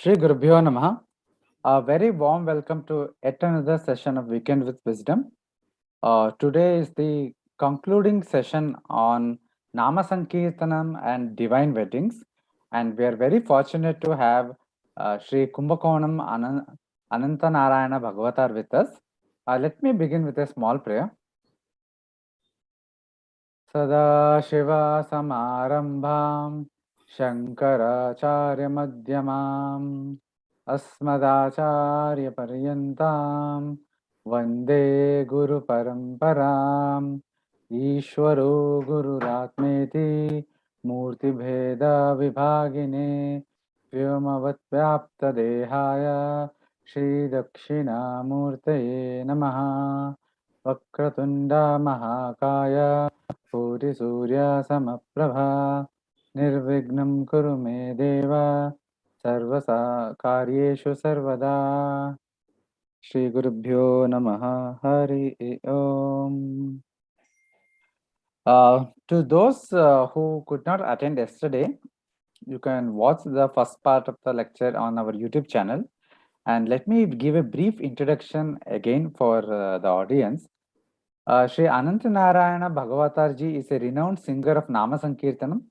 Shri Gurubhyo Namaha. A very warm welcome to yet another session of Weekend with Wisdom. Today is the concluding session on Nama Sankeerthanam and divine weddings, and we are very fortunate to have Shri Kumbakonam Ananthanarayana Bhagavathar with us. Let me begin with a small prayer. Sada Shiva Samarambham Shankaracharya Madhyamam Asmadacharya Paryantam Vande Guru Paramparam Ishwaro Guru Ratmeti Murti Bheda Vibhagine Vyomavad Vyapta Dehaya Shri Dakshina Murtaye Namaha Vakratunda Mahakaya Puri Surya Samaprabha Nirvignam Kuru Me Deva Sarvasa Karyeshu Sarvada. Shri Gurubhyo Namaha Hari Om. To those who could not attend yesterday, you can watch the first part of the lecture on our YouTube channel. And let me give a brief introduction again for the audience. Shri Ananthanarayana Bhagavathar ji is a renowned singer of Nama Sankeertanam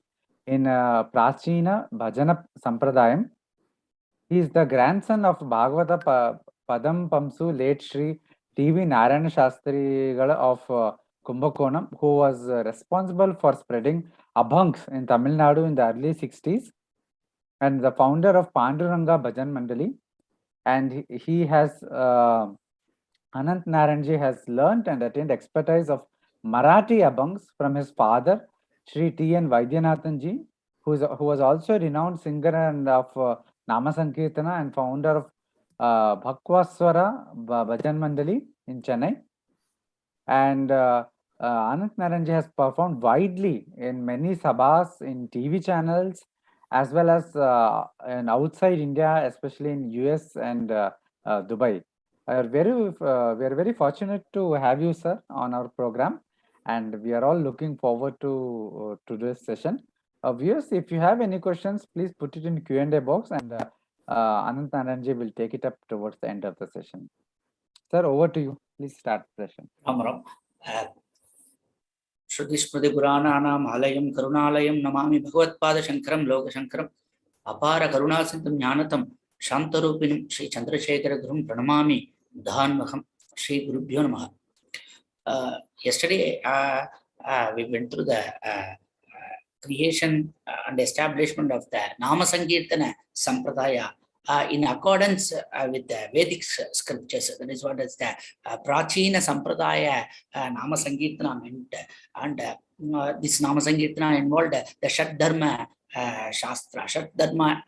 in Prachina Bhajana Sampradayam. He is the grandson of Bhagavata Padam Pamsu, late Shri T.V. Narayana Shastrigala of Kumbakonam, who was responsible for spreading abhangs in Tamil Nadu in the early 60s, and the founder of Panduranga Bhajan Mandali. And he has Anant Naranji has learnt and attained expertise of Marathi abhangs from his father, Sri T.N. Vaidyanathan ji, who was also a renowned singer and of Nama Sankeertana and founder of Bhakvaswara Bhajan Mandali in Chennai. And Anant Naranji has performed widely in many sabhas, in TV channels, as well as in outside India, especially in US and Dubai. We are very fortunate to have you, sir, on our program, and we are all looking forward to this session. Viewers, if you have any questions, please put it in Q&A box, and Anant Naranji will take it up towards the end of the session. Sir, over to you. Please start the session. Ramaram. Shruti Smriti Purananam Alayam Karunalayam Namami Bhagavatpada Shankaram Loka Shankaram Apara Karunasindham Jnanatam Shantarupinam Sri Chandrasekhara Gurum Pranamami Dhanmaham Shri Gurubhyo Namaha. Yesterday we went through the creation and establishment of the Nama Sankeerthanam Sampradaya in accordance with the Vedic scriptures. That is what is the Prachina Sampradaya Nama Sankeerthanam meant. And this Nama Sankeerthanam involved the Shat Dharma Shastra, Shat Dharma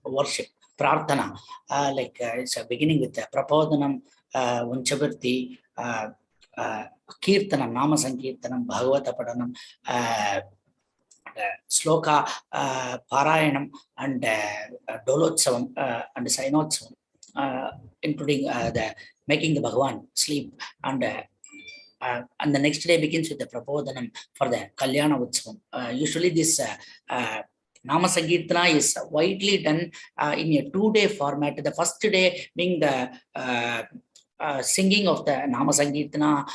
worship, Prarthana. It's beginning with the Prapodanam, Vanchavarti, Kirtanam, Nama Sankeerthanam, Bhagavata Padanam, Sloka, Parayanam, and Dolotsavam and Sainotsavam, including the making the Bhagavan sleep, and the next day begins with the Prapodanam for the Kalyana Utsavam. Usually this Nama Sankeertana is widely done in a 2-day format. The first day being the singing of the Nama Sankeertana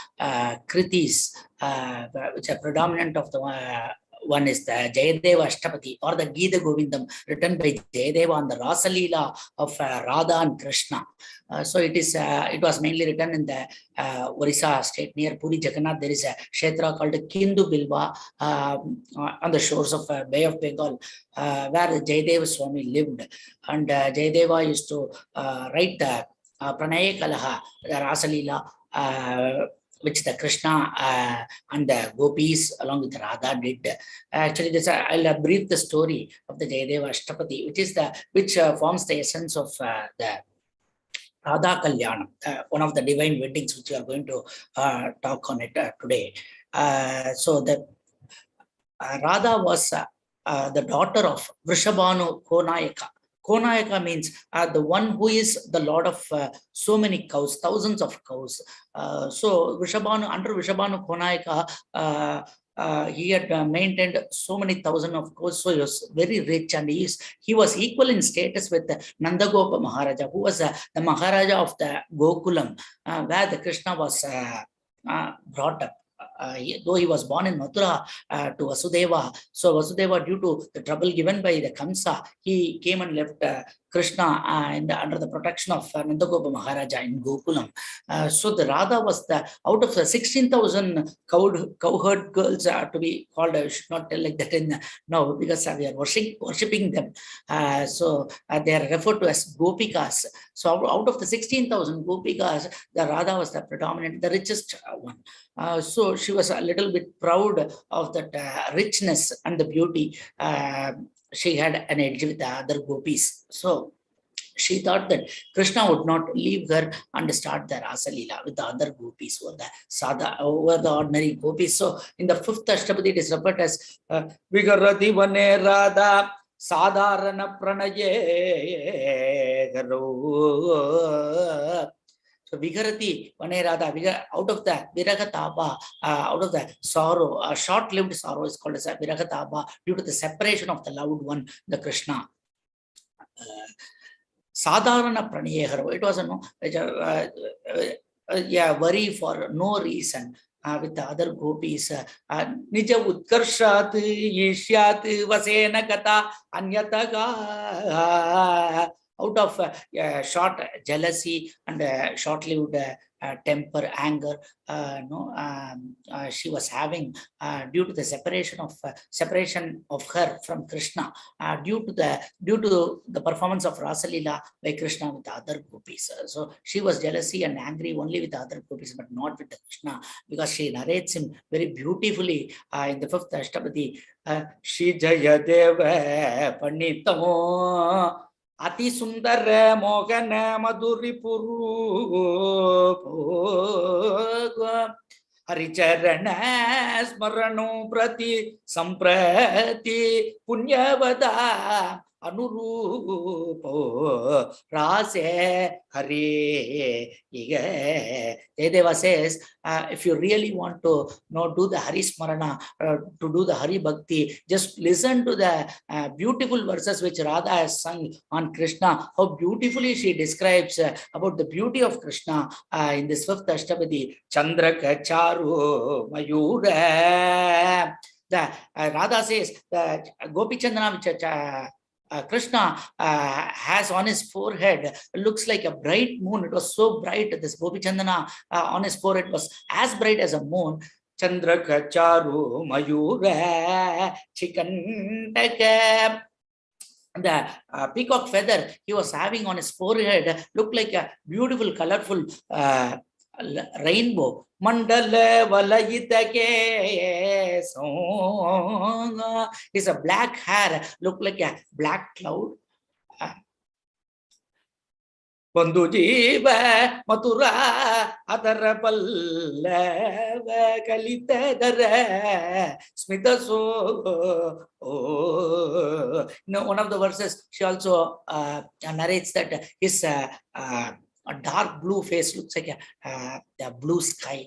Kritis, which are predominant of the one is the Jayadeva Ashtapati or the Gita Govindam written by Jayadeva on the Rasa Leela of Radha and Krishna. So it was mainly written in the Orissa state near Puri Jagannath. There is a kshetra called Kindu Bilba on the shores of Bay of Bengal where Jayadeva Swami lived. And Jayadeva used to write the Pranaya Kalaha, the Rasa Leela, which the Krishna and the gopis along with Radha did. Actually, I'll brief the story of the Jayadeva Ashtapati, which forms the essence of the Radha Kalayanam, one of the divine weddings which we are going to talk on it today. So the Radha was the daughter of Vrishabhanu Konayaka. Konayaka means the one who is the lord of so many cows, thousands of cows. So Vrishabhanu, under Vrishabhanu Konayaka, he had maintained so many thousand of course, so he was very rich, and he was equal in status with Nandagopa Maharaja, who was the Maharaja of the Gokulam, where the Krishna was brought up. Though he was born in Mathura to Vasudeva, so Vasudeva, due to the trouble given by the Kamsa, he came and left Krishna under the protection of Nandagopa Maharaja in Gokulam. So the Radha was out of the 16,000 cowherd girls to be called. I should not tell like that now, because we are worshipping them. So they are referred to as Gopikas. So out of the 16,000 Gopikas, the Radha was the predominant, the richest one. So she was a little bit proud of that richness and the beauty. She had an edge with the other gopis. So she thought that Krishna would not leave her and start the Rasa Leela with the other gopis or the ordinary gopis. So in the 5th Ashtapadi, it is referred as Vigarati Vane Radha Sadharana Pranaye Garo. So Vigarati Vane Radha, out of the Viragataba, out of the sorrow, a short-lived sorrow is called as a Viragataba due to the separation of the loved one, the Krishna. Sadharana Pranayeharo. It was a worry for no reason with the other gopis. Nija Utkarshat Yishyat Vasena Kata Anyataga. Out of short jealousy and short-lived temper, anger, she was having due to the separation of her from Krishna, due to the performance of Rasa Leela by Krishna with the other gopis. So she was jealousy and angry only with the other gopis, but not with the Krishna, because she narrates him very beautifully in the 5th Ashtapadi. Shri Jayadeva Panitamo Ati Sundara Mogana Madhuri Puru Haricharana Smarano Prati Samprati Punyavada Anurupo Rase Hari. Deva says, if you really want to do the Hari Smarana, to do the Hari Bhakti, just listen to the beautiful verses which Radha has sung on Krishna, how beautifully she describes about the beauty of Krishna in this 5th Ashtapadi. Chandra Kacharu Mayura. The Radha says the Gopi Chandana which Krishna has on his forehead looks like a bright moon. It was so bright. This Gopi Chandana on his forehead was as bright as a moon. Chandra Kacharu Mayura Chikantaka. The peacock feather he was having on his forehead looked like a beautiful, colorful rainbow. Mandala Valayitake Song is a black hair, look like a black cloud. Bandhu Jiva Mathura Adara Pallava Kalita Dara Smita So. One of the verses she also narrates that his a dark blue face looks like the blue sky.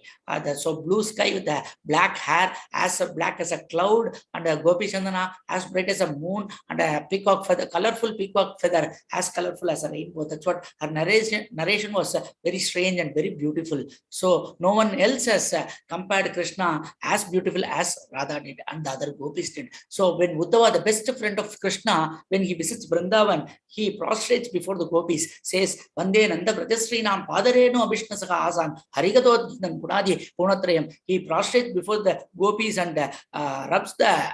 So blue sky with the black hair as black as a cloud, and a Gopi Chandana as bright as a moon, and a peacock feather, colorful peacock feather as colorful as a rainbow. That's what her narration was very strange and very beautiful. So no one else has compared Krishna as beautiful as Radha did and the other gopis did. So when Uddhava, the best friend of Krishna, when he visits Vrindavan, he prostrates before the gopis, says, Vande Nanda Srinam Padareno Abhishnasaka Asan Harigato Punadi Punatrayam. He prostrates before the gopis and rubs the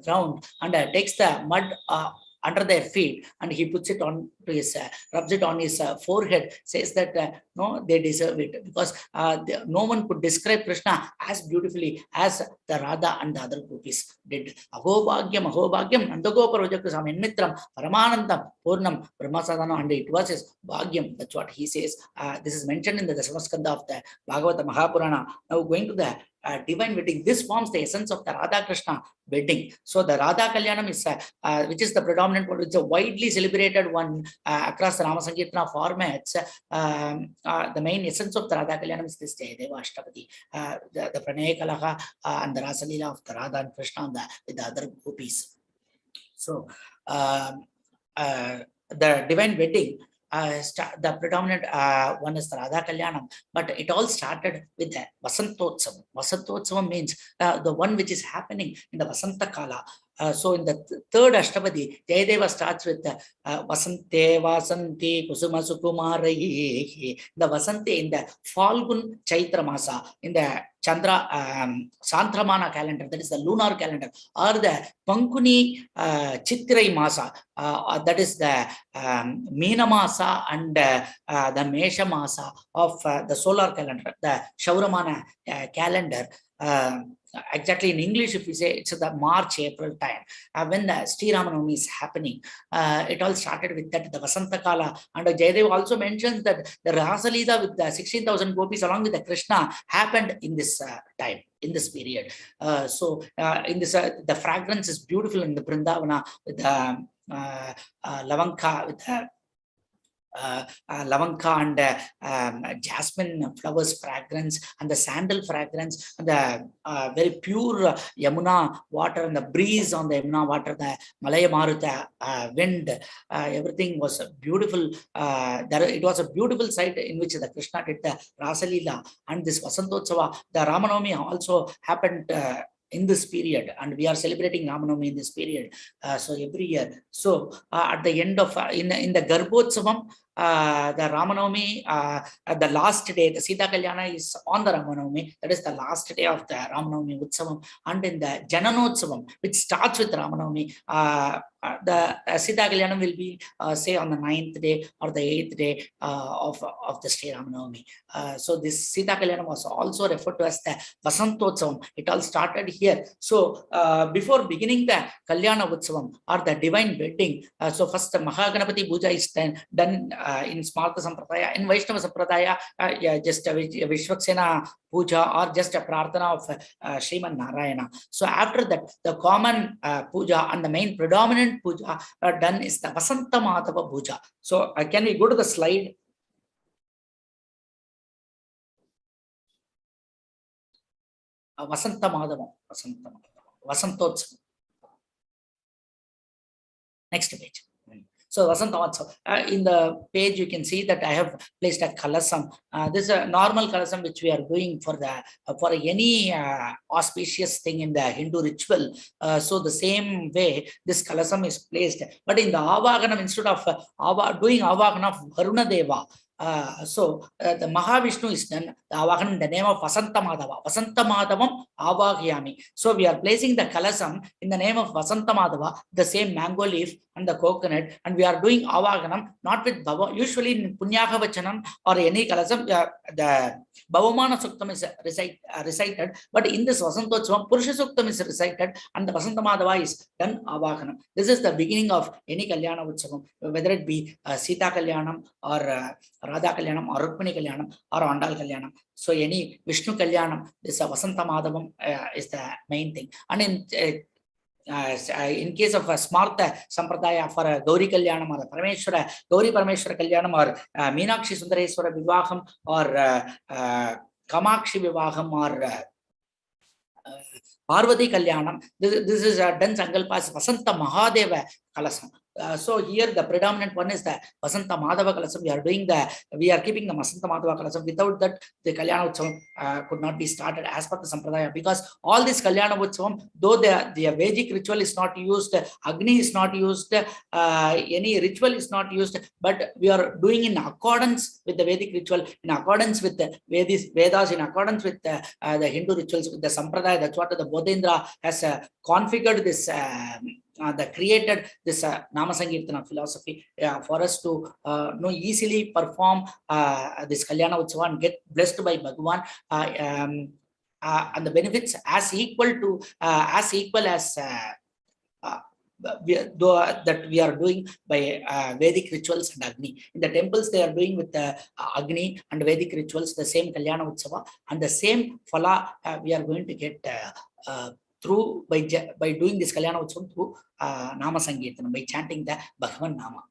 ground and takes the mud under their feet, and he puts it on to his rubs it on his forehead, says that no, they deserve it, because no one could describe Krishna as beautifully as the Radha and the other gopis did. Ahobhagyam Nandagopa Rojakusam Enmitram Paramanandam Purnam Brahmasadana, and it was his Bhagyam. That's what he says. This is mentioned in the Dasamaskanda of the Bhagavata Mahapurana. Now going to the divine wedding. This forms the essence of the Radha Krishna wedding. So the Radha Kalyanam is which is the predominant one, it's a widely celebrated one across the Nama-Sankeerthanam formats. The main essence of the Radha Kalyanam is this Deva Ashtapadi, the Pranaya Kalaha and the Rasa Leela of the Radha and Krishna and with the other gopis. So the divine wedding, the predominant one is the Radha Kalyanam, but it all started with the Vasantotsavam. Vasantotsavam means the one which is happening in the Vasanta Kala. So in the third Ashtapadi, Jayadeva starts with Vasante Vasanti Kusuma Sukumarayi. The Vasante in the Falgun Chaitra Masa, in the Chandra Santramana calendar, that is the lunar calendar, or the Pankuni Chitrai Masa, that is the Meena Masa and the Mesha Masa of the solar calendar, the Shauramana calendar. Exactly in English, if we say it's the March-April time, when the Sri Ramanavami is happening, it all started with that, the Vasanta Kala. And Jayadev also mentions that the Rasa Leela with the 16,000 gopis along with the Krishna happened in this time, in this period. So in this, the fragrance is beautiful in the Vrindavana with the Lavanka, with the Lavanka and jasmine flowers fragrance and the sandal fragrance and the very pure Yamuna water and the breeze on the Yamuna water, the Malaya Maruta wind, everything was beautiful. It was a beautiful sight in which the Krishna did the Rasa Leela, and this Vasantotsava, the Ramanavami also happened in this period, and we are celebrating Ramanavami in this period. So every year. So at the end of in the Garbhotsavam, the Ramanavami, the last day, the Sita Kalayanam is on the Ramanavami. That is the last day of the Ramanavami Utsavam. And in the Jananotsavam, which starts with Ramanavami, the Sita Kalayanam will be say on the 9th day or the 8th day of the Sri Ramanavami. So this Sita Kalayanam was also referred to as the Vasantotsavam. It all started here. So before beginning the Kalyana Utsavam or the divine wedding, so first the Mahaganapati Puja is done in Smarta Sampradaya. In Vaishnava Sampradaya, just a Vishwaksena Puja or just a Prarthana of Sriman Narayana. So after that, the common puja and the main predominant puja done is the Vasanta Madhava Puja. So can we go to the slide? Vasanta Madhava, Vasantotsavam. Next page. So Vasantotsavam. In the page, you can see that I have placed a kalasam. This is a normal kalasam which we are doing for any auspicious thing in the Hindu ritual. So the same way this kalasam is placed. But in the Avaganam, instead of doing Avaganam of Varuna Deva, so the Mahavishnu is done the Avahanam in the name of Vasanta Madhava. Vasanta Madhavam Avahyami. So we are placing the kalasam in the name of Vasanta Madhava, the same mango leaf and the coconut, and we are doing Avaganam not with Bhava. Usually in Punyaka Vachanam or any kalasam, the Bhavamana Suktam is recited, but in this Vasantotsavam, Purusha Suktam is recited and the Vasanta Madhava is done Avaganam. This is the beginning of any Kalyana Utsavam, whether it be Sita Kalayanam or Radha Kalayanam or Rukmini Kalyanam or Andal Kalyanam. So any Vishnu Kalyanam, this Vasanta Madhavam is the main thing. And in case of Smarta Sampradaya for Gauri Kalyanam or Parameshwara, Gauri Parameshwara Kalyanam or Meenakshi Sundareswara Vivaham or Kamakshi Vivaham or Parvati Kalyanam, this is done Sankalpas Vasanta Mahadeva Kalasam. So here the predominant one is the Vasanta Madhava Kalasam. We are keeping the Vasanta Madhava Kalasam. Without that, the Kalyana Utsavam could not be started as per the Sampradaya, because all this Kalyana Utsavam, though the Vedic ritual is not used, Agni is not used, any ritual is not used, but we are doing in accordance with the Vedic ritual, in accordance with the Vedas, in accordance with the Hindu rituals, with the Sampradaya. That's what the Bodhendra has configured this. Created this Nama-Sankeerthanam philosophy for us to easily perform this Kalyana Utsava and get blessed by Bhagavan, and the benefits as equal as that we are doing by Vedic rituals and Agni. In the temples, they are doing with Agni and Vedic rituals, the same Kalyana Utsava, and the same Phala we are going to get through by doing this Kalyana Utsava through Nama Sankeerthanam, by chanting the Bhagavan Nama.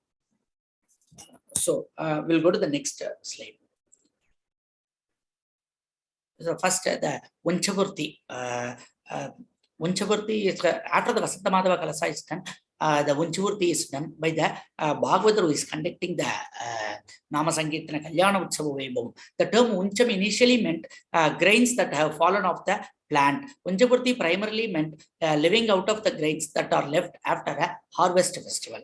So we'll go to the next slide. So first, the Unchavurti. Unchavurti is after the Vasanta Madhava Kalasa is done. The Unchavurti is done by the Bhagavathar who is conducting the Nama-Sankeerthanam Kalyana Utsava Vaibhavam. The term Uncham initially meant grains that have fallen off the plant. Unchavurti primarily meant living out of the grains that are left after a harvest festival.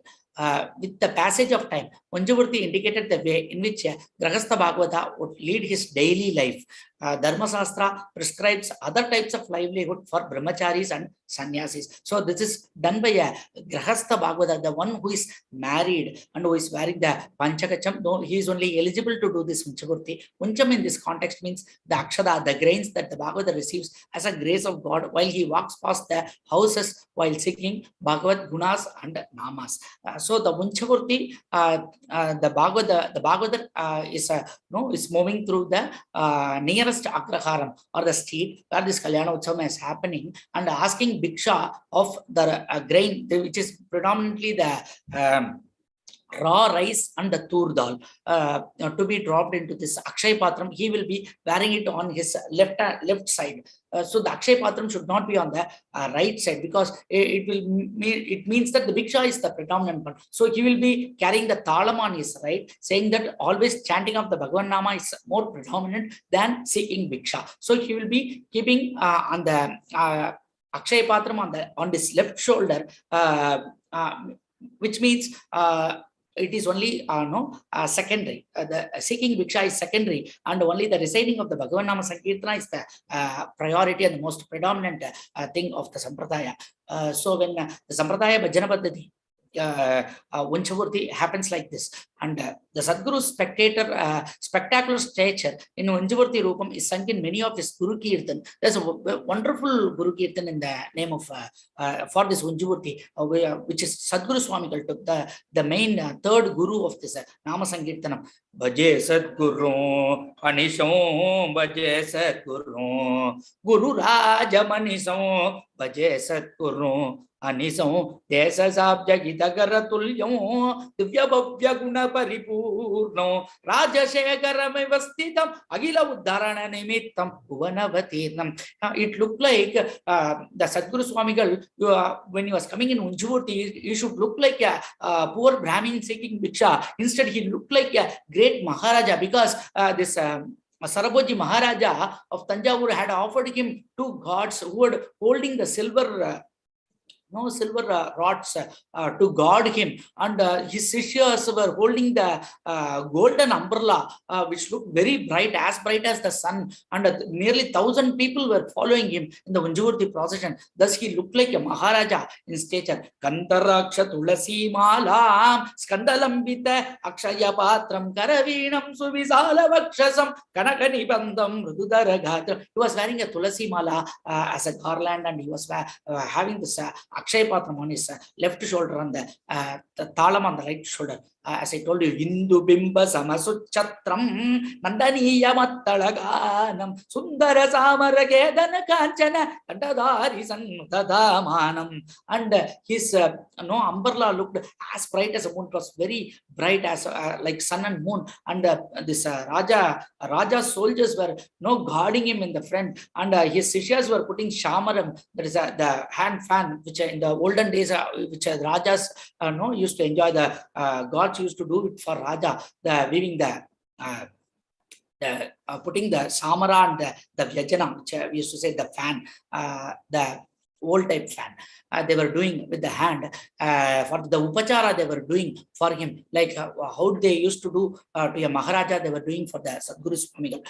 With the passage of time, Unchavurti indicated the way in which Grahastha Bhagavata would lead his daily life. Dharma Shastra prescribes other types of livelihood for brahmacharis and sannyasis. So this is done by a Grahastha Bhagavata, the one who is married and who is wearing the Panchakacham. No, he is only eligible to do this Unchavurti. Uncham in this context means the Akshada, the grains that the Bhagavata receives as a grace of God while he walks past the houses while seeking Bhagavad Gunas and Namas. So the Unchavurti, the Bhagavata is moving through the nearest Agraharam or the street where this Kalyana Utsava is happening and asking Bhiksha of the grain, which is predominantly the raw rice and the tur dal to be dropped into this Akshay Patram. He will be wearing it on his left side. So the Akshay Patram should not be on the right side, because it means that the Bhiksha is the predominant one. So he will be carrying the talam on his right, saying that always chanting of the Bhagavan Nama is more predominant than seeking Bhiksha. So he will be keeping on the Akshay Patram on this left shoulder, which means it is only secondary. The seeking Bhiksha is secondary, and only the reciting of the Bhagavan Nama Sankirtana is the priority and the most predominant thing of the Sampradaya. So when the Sampradaya Bhajana Paddhati Unchavurti happens like this, and the Sadguru's spectacular stature in Unchavurti Rupam is sung in many of his Guru Kirtan. There's a wonderful Guru Kirtan in the name of for this Unchavurti, which is Sadguru Swamigal took the main third Guru of this Nama Sankeertanam. Bhaje Sadguru Anisham Bhaje Sadguru Guru Raja Manisham Bhaje Sadguru Anisam Desa Sabja Gitagara Tulyam Divya Bhavya Guna Paripurno Raja Shekaram Vastitam Agila Uddharana Nimittam Bhuvanavatirnam. It looked like the Sadguru Swamigal, when he was coming in Unchavurti, he should look like a poor Brahmin seeking Bhiksha. Instead, he looked like a great Maharaja, because this Sarabhoji Maharaja of Tanjavur had offered him two gods who were holding the silver rods to guard him, and his Sishyas were holding the golden umbrella, which looked very bright, as bright as the sun, and nearly 1,000 people were following him in the Unchavurti procession. Thus he looked like a Maharaja in stature. Kantaraksha Tulasi Malam Skandalambita Akshaya Patram Karavinam Suvisala Vakshasam Kanakani Bandam Rududaragatram. He was wearing a Tulasi Mala as a garland, and he was having this Akshay Patram on his left shoulder and the Talam on the right shoulder. As I told you, Hindu Bimba Samasuchatram Nandaniya Mattalaganam Sundara Samaragedana Kanchana Kandadari Santadamanam. And his umbrella looked as bright as a moon. It was very bright as like sun and moon. And this Raja's soldiers were guarding him in the front, and his Sishyas were putting Shamaram, that is the hand fan, which in the olden days, which Rajas used to enjoy. The gods used to do it for Raja, the weaving putting the samara and the vyajana, which we used to say the fan, the old type fan, they were doing with the hand. For the upachara they were doing for him, like how they used to do to a Maharaja, they were doing for the Sadguru Swamigal.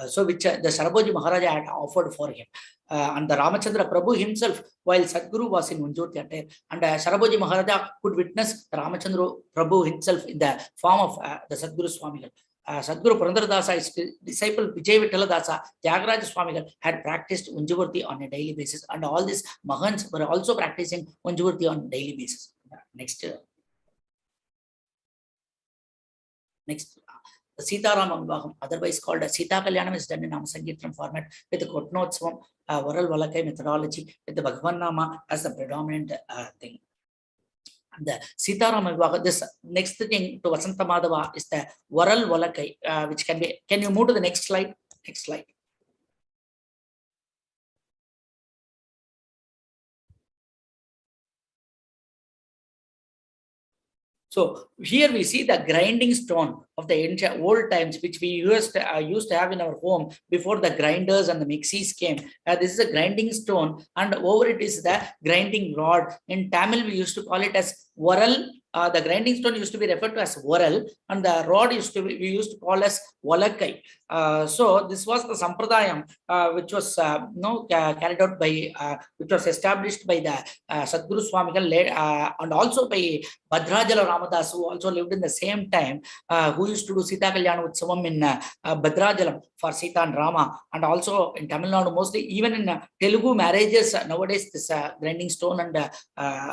So which the Sarabhoji Maharaja had offered for him. And the Ramachandra Prabhu himself, while Sadguru was in Unchavurti attire, and Sarabhoji Maharaja could witness the Ramachandra Prabhu himself in the form of the Sadguru Swamigal. Sadguru Purandaradasa, his disciple Vijay Vittala Dasa, Tyagaraja Swamigal had practiced Unjavurti on a daily basis, and all these Mahants were also practicing Unjavurti on a daily basis. Next. The Sita Vivaha, otherwise called as Sita Kalayanam, is done in Nama-Sankeerthanam format with the Kotnotsvam, Varal Valakai methodology, with the Bhagavan Nama as the predominant thing. And the Sita Vivaha, this next thing to Vasanta Madhava is the Varal Valakai, which can be. Can you move to the next slide? Next slide. So here we see the grinding stone of the old times, which we used to have in our home before the grinders and the mixies came. This is a grinding stone, and over it is the grinding rod. In Tamil, we used to call it as varal. The grinding stone used to be referred to as varal, and the rod we used to call as valakai. So this was the sampradayam which was carried out by, which was established by the Sadguru Swamigal, and also by Bhadrajala Ramadas, who also lived in the same time, who used to do Sita Kalayanam Utsavam in Bhadrajalam for Sita and Rama, and also in Tamil Nadu, mostly even in Telugu marriages nowadays this grinding stone and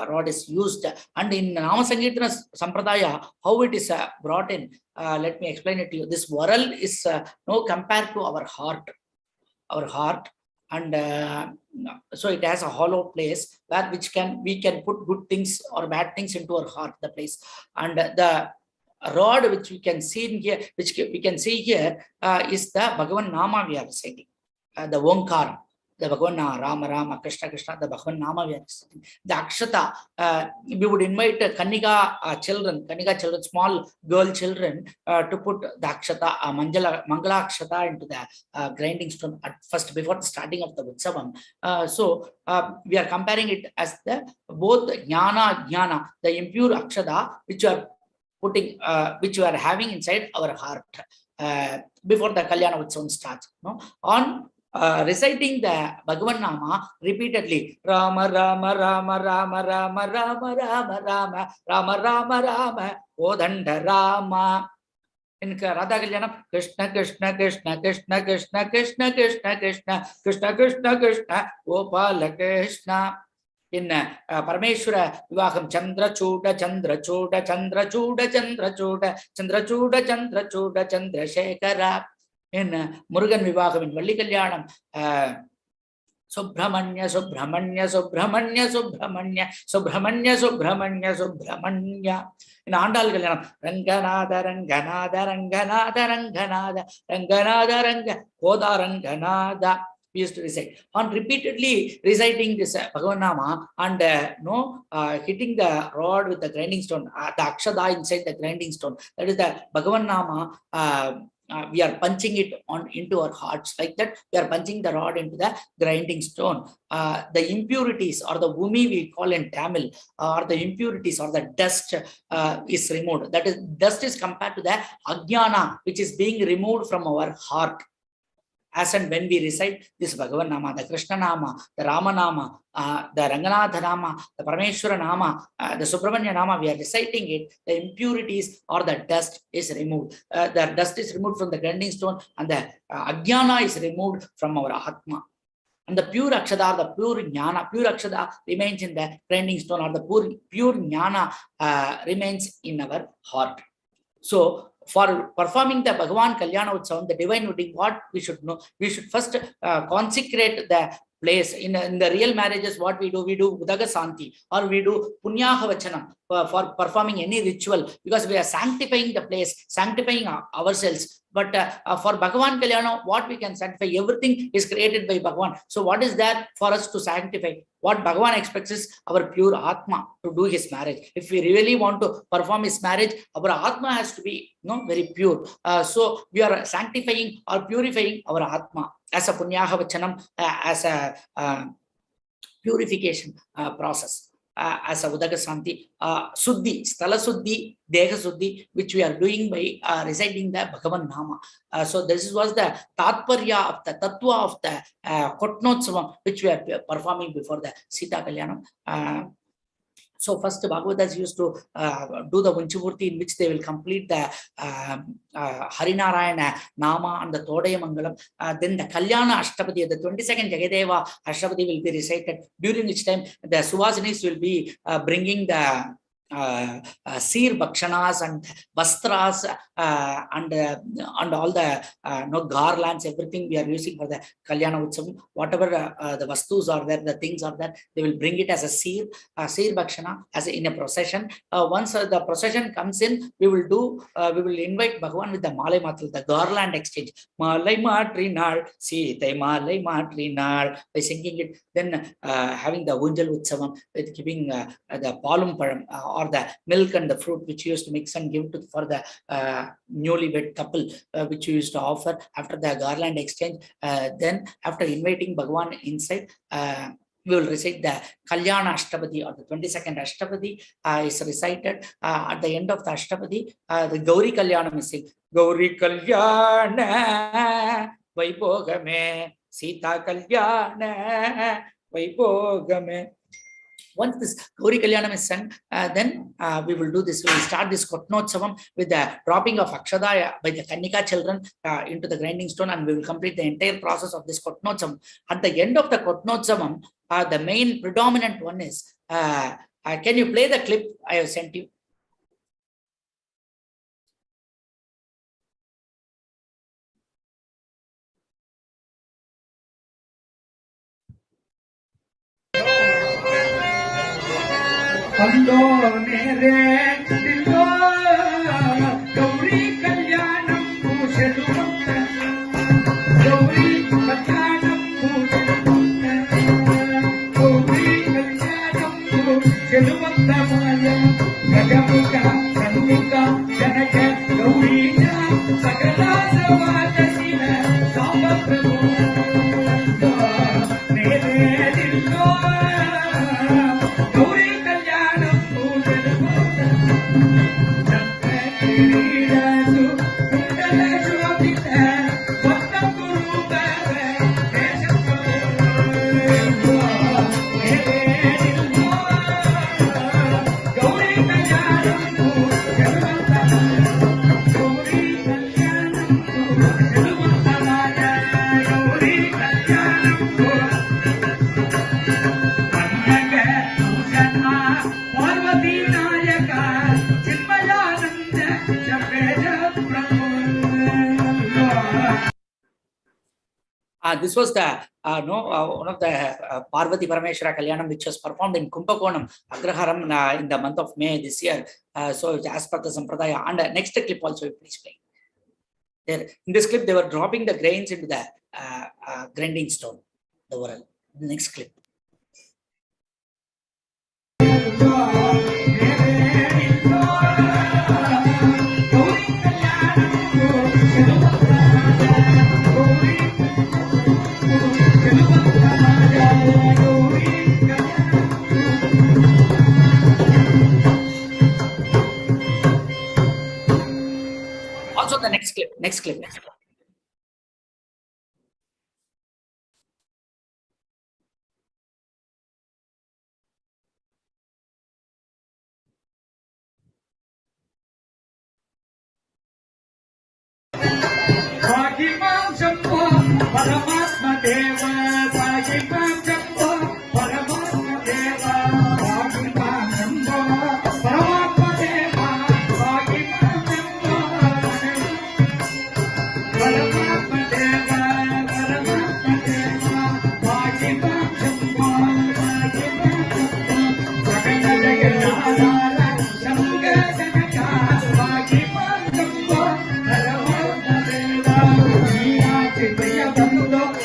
rod is used. And in Nama Sankeerthanam Sampradaya, how it is brought in, let me explain it to you. This varal is compared to our heart, and so it has a hollow place where we can put good things or bad things into our heart, the place. And the rod which we can see here, is the Bhagavan Nama we are reciting, the Omkara. The Bhagavan Rama Rama Krishna Krishna, the Bhagavan Nama we are reciting. The Akshata, we would invite Kanika children, small girl children, to put the Akshata, Mangala Akshata into the grinding stone at first before the starting of the Utsavam. So we are comparing it as both Jnana, the impure Akshata, which are putting, which you are having inside our heart before the Kalyana Utsavam starts. On reciting the Bhagavan Nama repeatedly, Rama Rama Rama Rama Rama Rama Rama Rama Rama Rama Rama Kodanda Rama. In Radha Kalayanam, Krishna Krishna Krishna Krishna Krishna Krishna Krishna Krishna Krishna Krishna Krishna Gopala Krishna. In Parameshwara Vivaham, Chandra Chuda Chandra Chuda Chandra Chuda Chandra Chuda Chandra Chuda Chandra Chuda Chandra Shekhara. In Murugan Vivaham, in Valli Kalyanam, Subramanya Subramanya Subramanya Subramanya Subramanya Subramanya Subramanya. In Andal Kalyanam, Ranganada Ranganada Ranganada Ranganada Ranganada Ranga Koda Ranganada. We used to recite. On repeatedly reciting this Bhagavan Nama and hitting the rod with the grinding stone, the Akshada inside the grinding stone, that is the Bhagavan Nama. We are punching it into our hearts like that. We are punching the rod into the grinding stone. The impurities or the vumi we call in Tamil, or the impurities or the dust is removed. That is, dust is compared to the ajnana, which is being removed from our heart. As and when we recite this Bhagavan Nama, the Krishna Nama, the Rama Nama, the Ranganatha Nama, the Parameshwara Nama, the Subramanya Nama, we are reciting it, the impurities or the dust is removed. The dust is removed from the grinding stone, and the Ajnana is removed from our Atma. And the pure Akshada, the pure Jnana, pure Akshada remains in the grinding stone, or the pure Jnana remains in our heart. So, for performing the Bhagavan Kalyana Utsavam, the divine wedding, what we should know, we should first consecrate the place. In the real marriages, what we do Udaga Santi, or we do Punyaha Vachanam for performing any ritual, because we are sanctifying the place, sanctifying ourselves. But for Bhagavan Kalyana, what we can sanctify, everything is created by Bhagavan. So what is that for us to sanctify? What Bhagavan expects is our pure Atma to do his marriage. If we really want to perform his marriage, our Atma has to be very pure. So we are sanctifying or purifying our Atma as a Punyaha Vachanam, as a purification process. As a Udaga Santi, Suddhi, Sthala Suddhi, Deha Suddhi, which we are doing by reciting the Bhagavan Nama. So this was the Tatparya of the Tattva of the Kotnotsavam, which we are performing before the Sita Kalyanam. So first Bhagavatas used to do the Vanchimurti, in which they will complete the Harinarayana Nama and the Todaya Mangalam. Then the Kalyana Ashtapadi, the 22nd Jagadeva Ashtapadi will be recited, during which time the Suvasinis will be bringing the seer bhakshanas and vastras and all the garlands, everything we are using for the Kalyana Utsavam. Whatever the vastus are there, the things are there, they will bring it as a seer bhakshana as in a procession. Once the procession comes in, we will invite Bhagavan with the Malai Matral, the garland exchange. Malai Matrinal, Sita Malai Matrinal, by singing it. Then having the Unjal Utsavam with giving the Palum Param or the milk and the fruit, which you used to mix and give to for the newlywed couple, which you used to offer after the garland exchange. Then after inviting Bhagavan inside, we will recite the Kalyana Ashtapadi, or the 22nd Ashtapadi is recited. At the end of the Ashtapadi, the Gauri Kalyanam is sing. Gauri Kalyana Vaibhogame, Sita Kalyana Vaibhogame. Once this Gauri Kalyanam is sung, then we will do this. We will start this Kotnotsavam with the dropping of Akshadaya by the Kannika children into the grinding stone, and we will complete the entire process of this Kotnotsavam. At the end of the Kotnotsavam, the main predominant one is, can you play the clip I have sent you? Gauri Kalyanam Gauri Kalyanam Gagamuka, Sanuka, Janaka, Gaurina, Sakala Savadasina, Samaprabu, Gauri Kalyanam This was the one of the Parvati Parameshwara Kalyanam, which was performed in Kumbakonam Agraharam in the month of May this year. So as per the Sampradaya. And next clip also, please play. There, in this clip, they were dropping the grains into the grinding stone. The oral. Next clip. Also the next clip. Next clip. Paramatma Deva, Bhagimam Jambo, Paramatma Deva, Bhagimam Jambo, Paramatma Deva, Bhagimam Jambo, Paramatma Deva, Paramatma Deva, Bhagimam Jambo, Bhagimam Jambo, Sakala Jagadara, Sangha Janaka, Bhagimam Jambo, Paramatma Deva, Jaya Bandhu.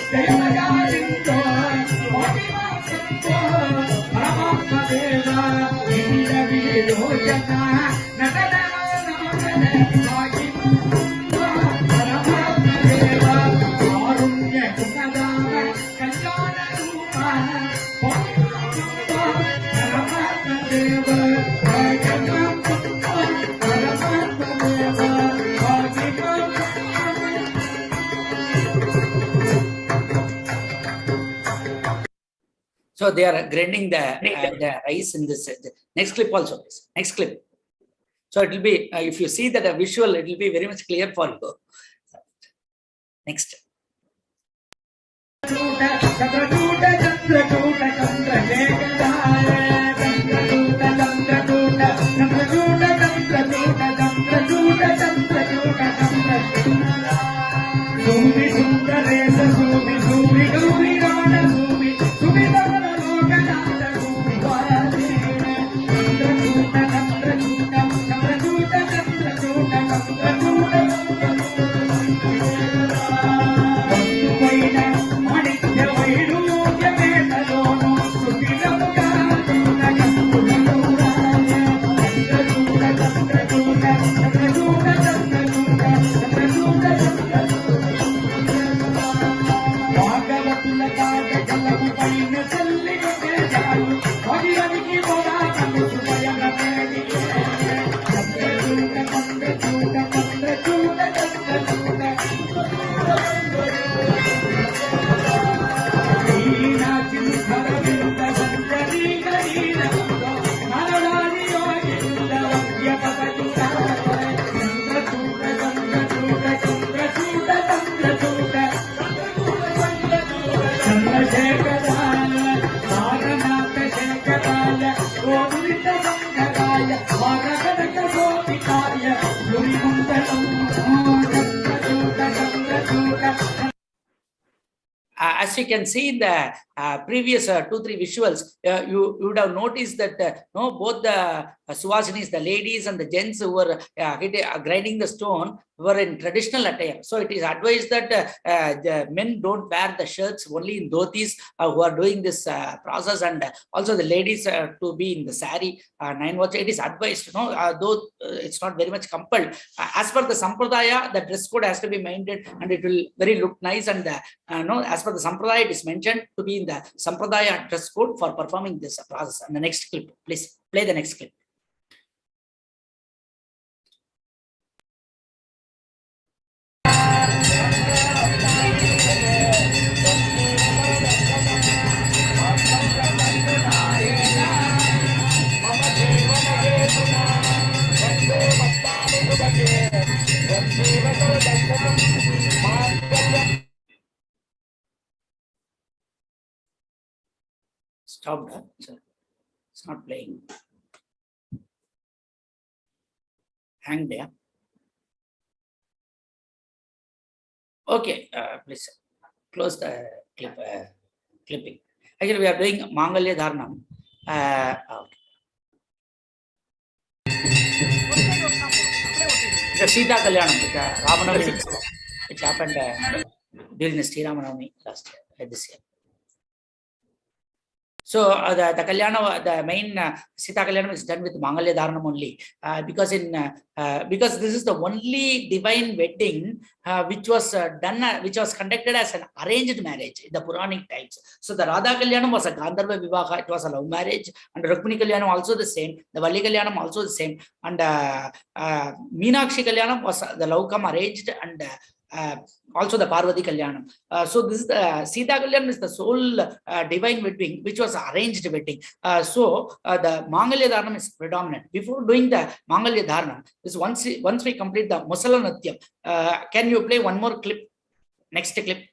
So they are grinding the rice in this. Next clip also, please. Next clip. So it will be, if you see that a visual, it will be very much clear for you. Next. As you can see in the previous 2-3 visuals, you would have noticed that both the Suhasinis, the ladies and the gents who were grinding the stone were in traditional attire. So it is advised that the men don't wear the shirts, only in dhotis who are doing this process, and also the ladies to be in the sari, 9 watch. It is advised, though it's not very much compelled. As per the Sampradaya, the dress code has to be maintained and it will very look nice, and as per the Sampradaya, it is mentioned to be in the Sampradaya dress code for performing this process. And the next clip, please play the next clip. Stopped. It's not playing. Hang there. Okay, please close the clip. Clipping. Actually, we are doing Mangalya Dharnam. Okay. The Sita Kalayanam, the Ramanavami, which happened during the Sri Ramanavami last year, this year. So the Kalyana, the main Sita Kalayanam is done with Mangalya Dharnam only, because this is the only divine wedding which was which was conducted as an arranged marriage in the Puranic times. So the Radha Kalayanam was a Gandharva Vivaha, it was a love marriage, and Rukmini Kalyanam also the same, the Valli Kalyanam also the same, and Meenakshi Kalyanam was the love come arranged, and also the Parvati Kalyanam. So this is the Sita Kalyanam is the sole divine wedding which was arranged wedding. So the Mangalya Dharnam is predominant. Before doing the Mangalya Dharnam, is once we complete the Musala Natyam, can you play one more clip? Next clip.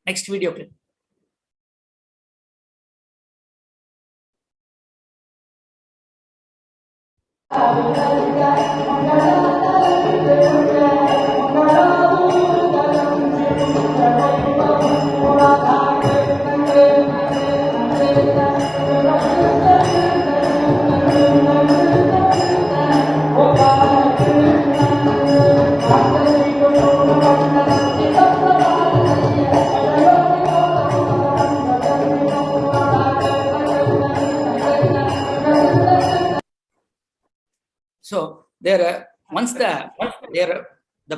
Next video clip. So there, once the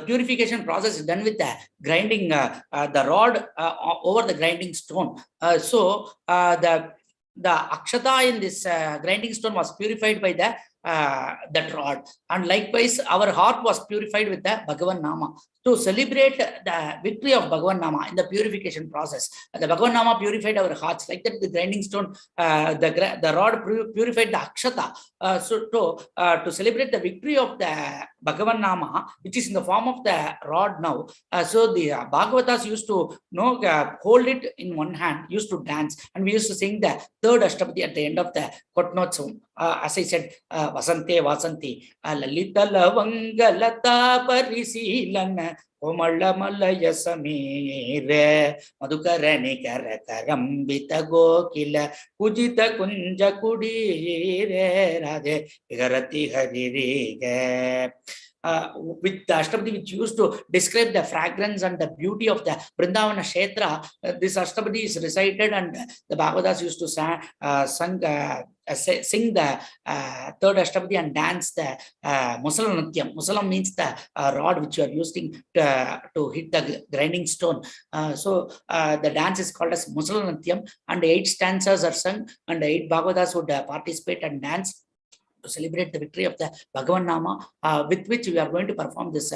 purification process is done with the grinding the rod over the grinding stone. So the akshata in this grinding stone was purified by the that rod. And likewise, our heart was purified with the Bhagavan Nama. To celebrate the victory of Bhagavan Nama in the purification process, the Bhagavan Nama purified our hearts. Like that, the grinding stone, the rod purified the Akshata. To celebrate the victory of the Bhagavan Nama, which is in the form of the rod now. So the Bhagavatas used to hold it in one hand, used to dance, and we used to sing the third Ashtapadi at the end of the Kotnotsavam. As I said, Vasante Vasanti, Lalita Lavanga Lata Parisilan, Komala Malaya Samire, Madhukarani Karakarambita Gokila, Kujita Kunja Kudire, Radhe Vigarati Haririge. With the Ashtapadi, which used to describe the fragrance and the beauty of the Vrindavana Kshetra, this Ashtapadi is recited, and the Bhagavatas used to sing the third Ashtapadi and dance the Musala Natyam. Musala means the rod which you are using to hit the grinding stone. So the dance is called as Musala Natyam, and 8 stanzas are sung, and 8 Bhagavatas would participate and dance to celebrate the victory of the Bhagavan Nama, with which we are going to perform this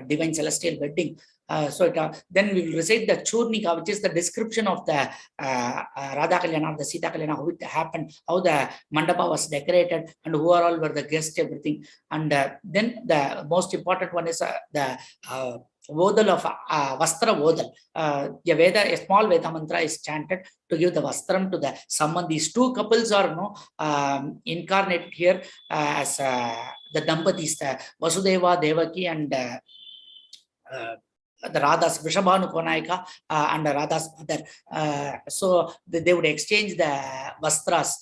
divine celestial wedding. Then we will recite the Churnika, which is the description of the Radha Kalayanam, the Sita Kalayanam, how it happened, how the mandapa was decorated, and who are all were the guests, everything. And then the most important one is the Vodal of Vastra Vodal. A small Veda mantra is chanted to give the Vastram to the someone. These 2 couples are incarnated here as the Dampatis, the Vasudeva, Devaki, and the Radha's Vrishabhanu Konaika and Radha's mother. So they would exchange the Vastras.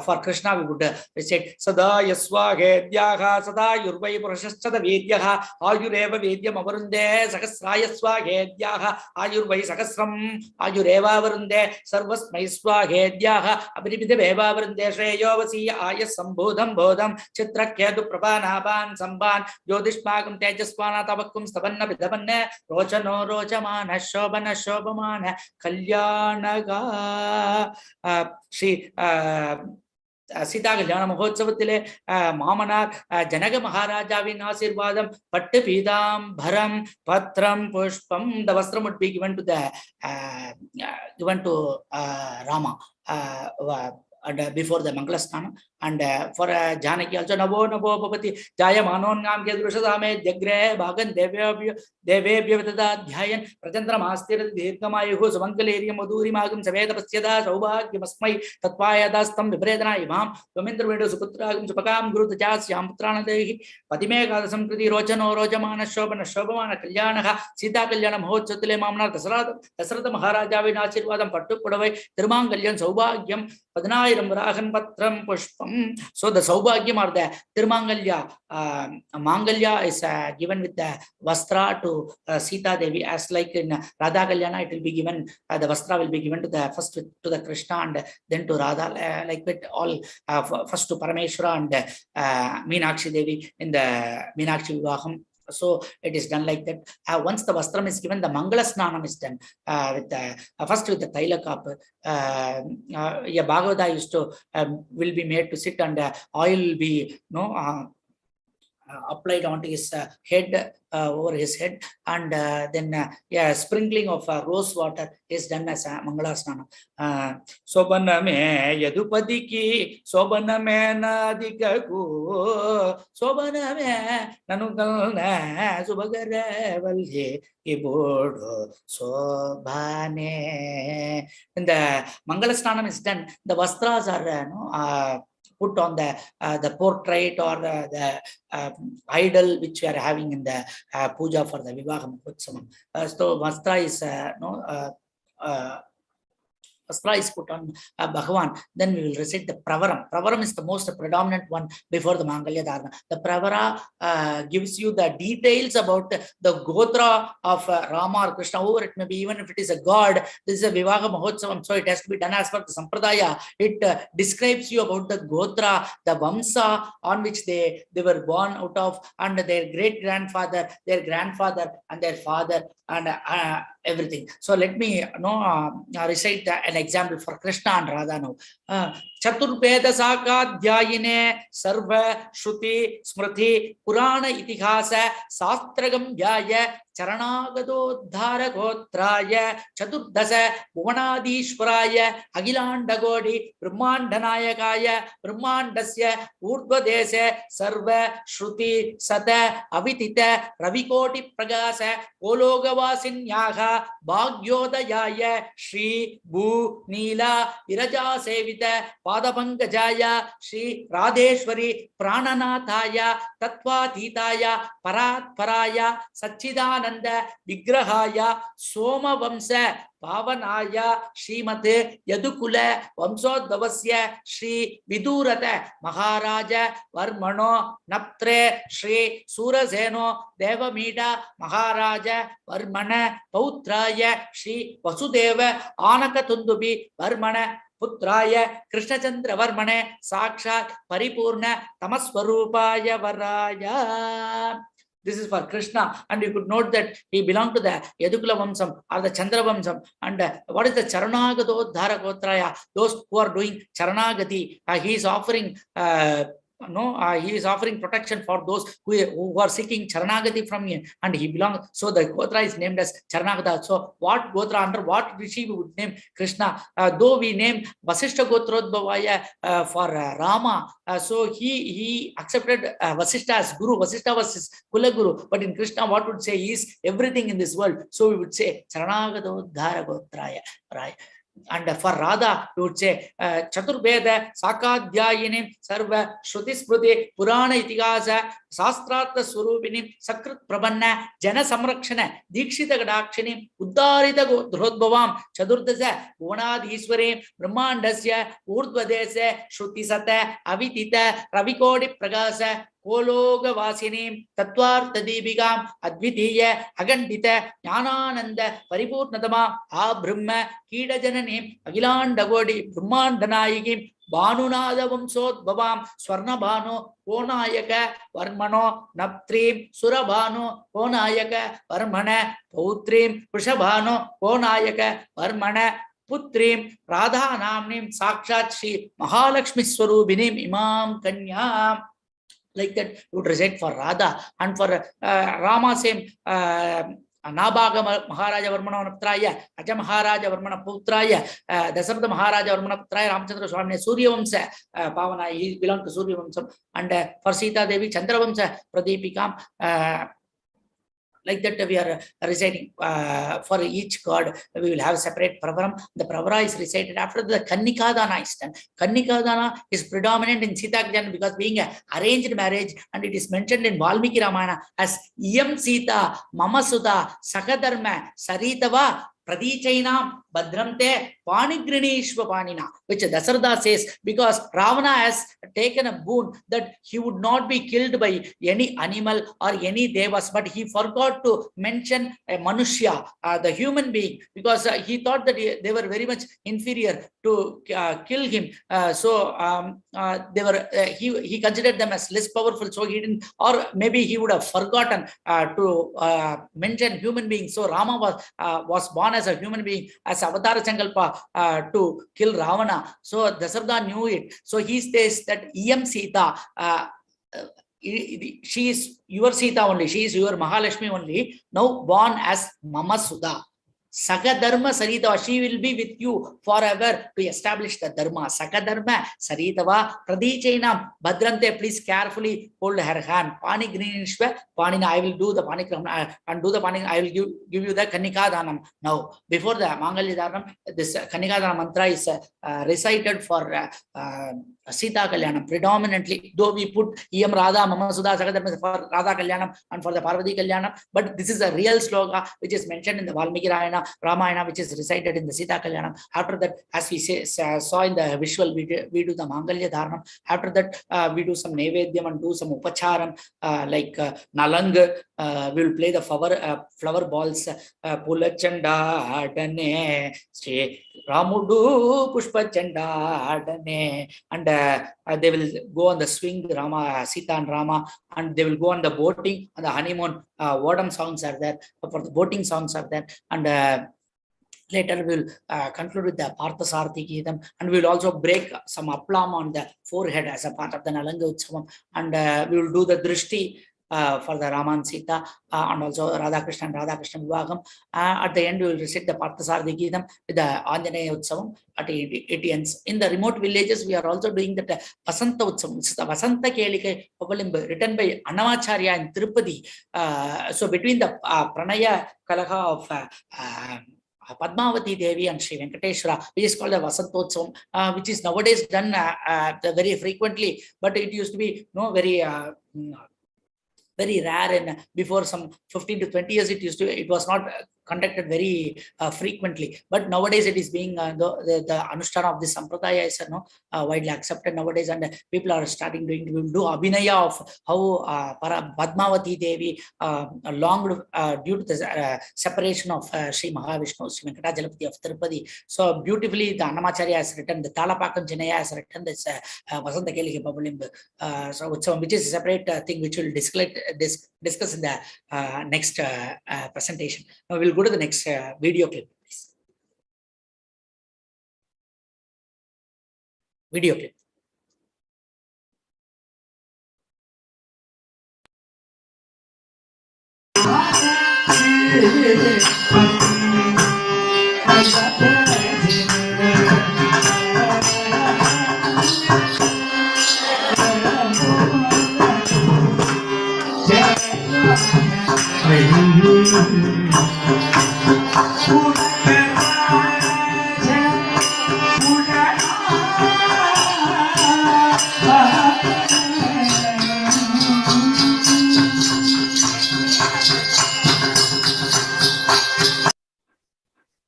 For Krishna, we would recite Sada Yaswa Hedyaha Sada Yurvai Purashachada Vedyaha Ayureva Vedyam Avarunde Sakasrayaswa Hedyaha Ayurvai Sakasram Ayureva Varunde Sarvas Maiswa Hedyaha Abhiripita Veva Varunde Shreyovasi Ayas Sambodham Bodham Chitra Kedu Prabhanaban Samban Jodishmagam Tejaswana Tabakum Stavanna Vidavanne Rochano Rochamana Shobana Shobamana Kalyanaga Shri Sita Kalayanam Hotsavathile Mamanar Janaga Maharajaviன் ஆசீர்வாதம் பட்டு பீதாம்பரம் பத்ரம் புஷ்பம். The vastram would be given to Rama and before the Mangalasthana, and for Janaki also Navo Navo Bhavati Jaya Manon Nam Gedrushadame Jagre Bhagan Devebhya Vidada Dhyayan Prajandra Mastir Dirkamayu Samankaleriya Madhuri Magam Saveda Pasyada Saubhagya Masmai Tatpaya Dastam Vibredana Imam Vamindra Vedo Suputragam Supakam Guru Tajas Yamputrana Dehi Patime Kadasam Kriti Rochano Rojamana Shobana Shobamana Kalyanaha Sita Kalyanam Hotsatile Mamna Dasratha Maharajaviன் ஆசீர்வாதம் பட்டு புடவை திருமாங்கல்யம் சௌபாகியம் 10000 Rogan பத்ரம் புஷ்பம். So the Saubhagyam or the Tirmangalya, Mangalya is given with the Vastra to Sita Devi, as like in Radha Kalyana, it will be given, the Vastra will be given to the first to the Krishna and then to Radha, like with all first to Parameshwara and Meenakshi Devi in the Meenakshi Vivaham. So it is done like that. Once the Vastram is given, the Mangala Snanam is done with the first with the Taila cup. Bhagavata used to will be made to sit, and oil will be applied onto his head, over his head, and then sprinkling of rose water is done as a Mangala Snanam. Sobaname Yadupadiki, Sobaname Nadikaku, Sobaname Nanukalna, Subagare Valye, Ibodo, Sobane. When the Mangala Snanam is done, the Vastras are put on the portrait or the idol which we are having in the puja for the Vivaha Utsava. So Vastra is Vastra is put on Bhagavan. Then we will recite the Pravaram. Pravaram is the most predominant one before the Mangalya Dharana. The Pravara gives you the details about the Gotra of Rama or Krishna, or it may be even if it is a god. This is a Vivaha Mahotsavam, so it has to be done as per the Sampradaya. It describes you about the Gotra, the Vamsa on which they were born out of, and their great grandfather, their grandfather, and their father, and everything. So let me recite an example for Krishna and Radha now. Chaturbeda Sakadhyayine Sarva Shruti Smriti Purana Itihasa Sastragam Jaya Charanagado Dharagotraya Chaturdasa Bhuvanadishwaraya Agilandagodi Brahmandanayakaya Brahmandasya Urdvadese Sarva Shruti Sata Avitita Ravikoti Pragasa Kologavasinyaha Bhagyodayaya Shri Bhu Nila Viraja Sevita Padapangajaya Shri Radheshwari Prananathaya Tatvatitaya Parat Paraya Satchidananda Vigrahaya Soma Vamsa Pavanaya Srimate Yadukula Vamsodhavasya Shri Vidurata Maharaja Varmano Naptre Shri Suraseno Devamida Maharaja Varmana Pautraya Shri Vasudeva Anakatundubi Varmana Putraya Krishna Chandra Varmane Sakshat Paripurna Tamaswarupaya Varaya. This is for Krishna, and you could note that he belonged to the Yadukula Vamsam or the Chandra Vamsam. And what is the Charanagado Dharagotraya? Those who are doing Charanagati, he is offering he is offering protection for those who are seeking Charanagati from him, and he belongs. So the Gotra is named as Charanagata. So what Gotra, under what Rishi we would name Krishna? Though we name Vasishta Gotrodbhavaya for Rama, so he accepted Vasishta as Guru. Vasishta was his Kula Guru. But in Krishna, what would say is everything in this world. So we would say Charanagata Dhara Gotraya, right? And for Radha, we would say Chaturbeda Sakadhyayini Sarva Shruti Smriti Purana Itigasa Sastrata Swarupini Sakrit Prabhanna Jana Samrakshana Dikshita Gadakshini Uddarita Drodbhavam Chadurdasa Bhuvanadishwari Brahmandasya Urdvadese Shruti Sata Avitita Ravikodi Pragasa Kologa Vasini Tatwartha Deebikam Advitiya Agandita Jnanananda Paripurnatama Abrahma Kida Janani Agilandagodi Brahmandanayiki Banunada Vamsodbhavam Swarnabhanu Konayaka Varmano Naptrim Surabhanu Konayaka Varmana Pautrim Prishabhanu Konayaka Varmana Putrim Radha Namnim Sakshat Shri Mahalakshmi Swarubinim Imam Kanya. Like that, you would recite for Radha. And for Rama, same Nabaga Maharaja Varmana Putraya, Aja Maharaja Varmana Putraya, Dasartha Maharaja Varmana Putraya, Ramchandra Swami, Surya Vamsa, Pavana, he belonged to Surya Vamsa. And for Sita Devi, Chandra Vamsa, Pradipikam. Like that, we are reciting for each god. We will have separate pravara. The pravara is recited after the Kannikadana is done. Kannikadana is predominant in Sita Kalayanam because being an arranged marriage, and it is mentioned in Valmiki Ramayana as Iyam Sita Mama Sudha Sakadharma Saritava Pradichainam Badramte Panigrinishva Panina, which Dasartha says, because Ravana has taken a boon that he would not be killed by any animal or any devas, but he forgot to mention a Manushya, the human being, because he thought that they were very much inferior to kill him. They were he considered them as less powerful, so he didn't, or maybe he would have forgotten to mention human beings. So Rama was born as a human being, as Avatara Sankalpa to kill Ravana. So Dasartha knew it. So he says that Iyam Sita, she is your Sita only, she is your Mahalakshmi only, now born as Mama Sudha. Sakadharma Saritava, she will be with you forever to establish the Dharma. Sakadharma Saritava Pradichainam Bhadrante, please carefully hold her hand. Pani Grinishva, Panina, I will do the Panikram and do the Panik, I will give you the Kannikadhanam. Now, before the Mangalya Dhanam, this Kannikadhanam mantra is recited for Sita Kalayanam predominantly, though we put Iyam Radha Mama Sudha Sakadharma for Radha Kalyanam and for the Parvati Kalyanam, but this is a real sloka which is mentioned in the Valmiki Ramayana, which is recited in the Sita Kalayanam. After that, as we saw in the visual, we do the Mangalya Dhanam. After that, we do some Nevedyam and do some Upacharam like Nalang, we will play the flower balls. Pulachanda Adane, Sri Ramudu Pushpa Chanda Adane, and they will go on the swing, Rama, Sita and Rama, and they will go on the boating, on the honeymoon. Autumn songs are there, for the boating songs are there, and later we'll conclude with the Parthasarthi Geetam, and we'll also break some aplam on the forehead as a part of the Nalanga Utsavam, and we will do the Drishti for the Rama and Sita, and also Radha Krishna and Radha Krishna Vivaham. At the end, we will recite the Parthasarthi Geetam with the Anjaneya Utsavam at it ends. In the remote villages, we are also doing that Vasanta Utsavam. It's the Vasanta Kelike Pavalimba, written by Annavacharya in Tirupati. So between the Pranaya Kalaha of Padmavati Devi and Sri Venkateshwara, which is called the Vasantotsavam, which is nowadays done very frequently, but it used to be very rare, and before some 15 to 20 years it was not conducted very frequently, but nowadays it is being the Anushtana of this Sampradaya is widely accepted nowadays, and people are starting to do Abhinaya of how Padmavati Devi longed due to the separation of Sri Mahavishnu, Sri Venkatajalapati of Tirupati. So beautifully the Annamacharya has written, the Talapakam Chinaya has written this Vasanta Kelike Pabulimbu, which is a separate thing which we'll discuss in the next presentation. Now we'll go to the next video clip, please. Video clip.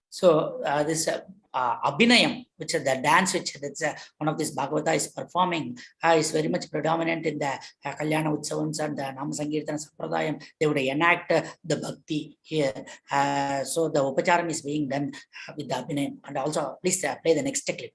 So this Abhinayam, which is the dance which that's one of these Bhagavata is performing, is very much predominant in the Kalyana Utsavams and the Nama-Sankeerthanam Sampradayam. They would enact the bhakti here. So the Upacharam is being done with the Abhinayam. And also, please play the next clip.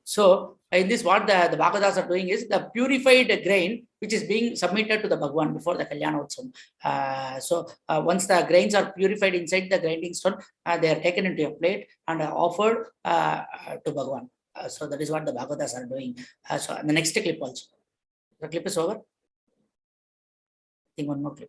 So in this, what the Bhagavatas are doing is the purified grain which is being submitted to the Bhagwan before the Kalyana Utsavam. So once the grains are purified inside the grinding stone, they are taken into a plate and offered to Bhagwan. So that is what the Bhagavatas are doing. So the next clip also. The clip is over. I think one more clip.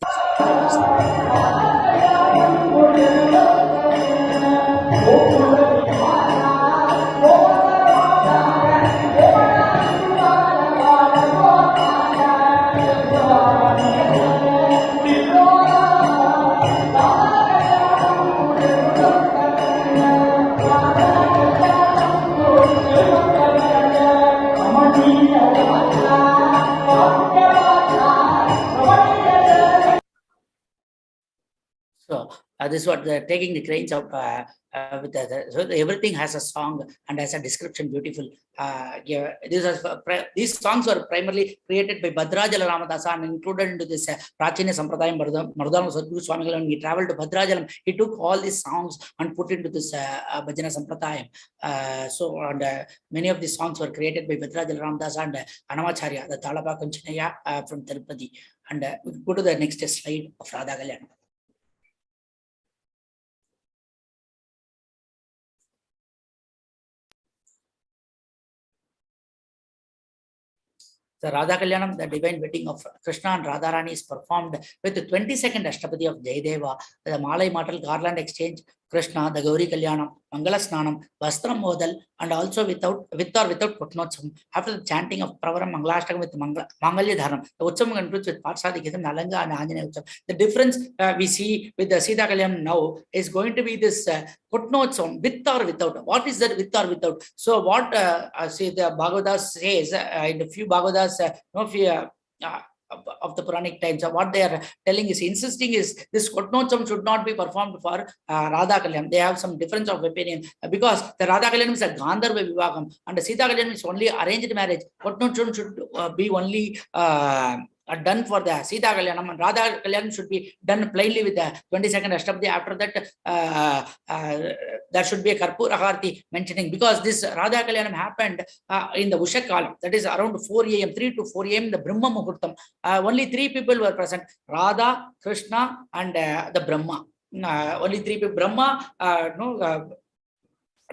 So this is what they're taking the grains of with so everything has a song and has a description beautiful. Yeah, these songs were primarily created by Bhadrajala Ramadasa and included into this Prachina Sampradayam. Marudana Sadguru Swamigal, when he traveled to Bhadrajalam, he took all these songs and put into this Bhajana Sampradayam. So and many of these songs were created by Bhadrajala Ramadasa and Annamacharya, the Talapakam Chinaya from Tirupati. And we go to the next slide of Radha Kalayanam. The Radha Kalayanam, the divine wedding of Krishna and Radharani, is performed with the 22nd Ashtapadi of Jayadeva, the Malai Matal garland exchange, Krishna, the Gauri Kalyanam, Mangala Snanam, Vastram Modal, and also with or without Kutnotsam. After the chanting of Pravaram Mangalashtakam with Mangalya Dharam, the Utsam concludes with Parsadikism, Nalanga and Anjana Utsam. The difference we see with the Sita Kalayanam now is going to be this Kutnotsam, with or without. What is that with or without? So what say the Bhagavathar says in a few Bhagavathas, of the Puranic times, what they are telling is, insisting is, this Kotnotsam should not be performed for Radha Kalyanam. They have some difference of opinion because the Radha Kalyanam is a Gandharva Vivaham and the Sita Kalyanam is only arranged marriage. Kotnotsam should be only done for the Sita Kalayanam, and Radha Kalayanam should be done plainly with the 22nd Ashtabdi. After that, there should be a Karpura Harati mentioning, because this Radha Kalayanam happened in the Ushakalam, that is around 4 a.m., 3 to 4 a.m., the Brahma Muhurtam. Only 3 people were present, Radha, Krishna, and the Brahma. Only 3 people. Brahma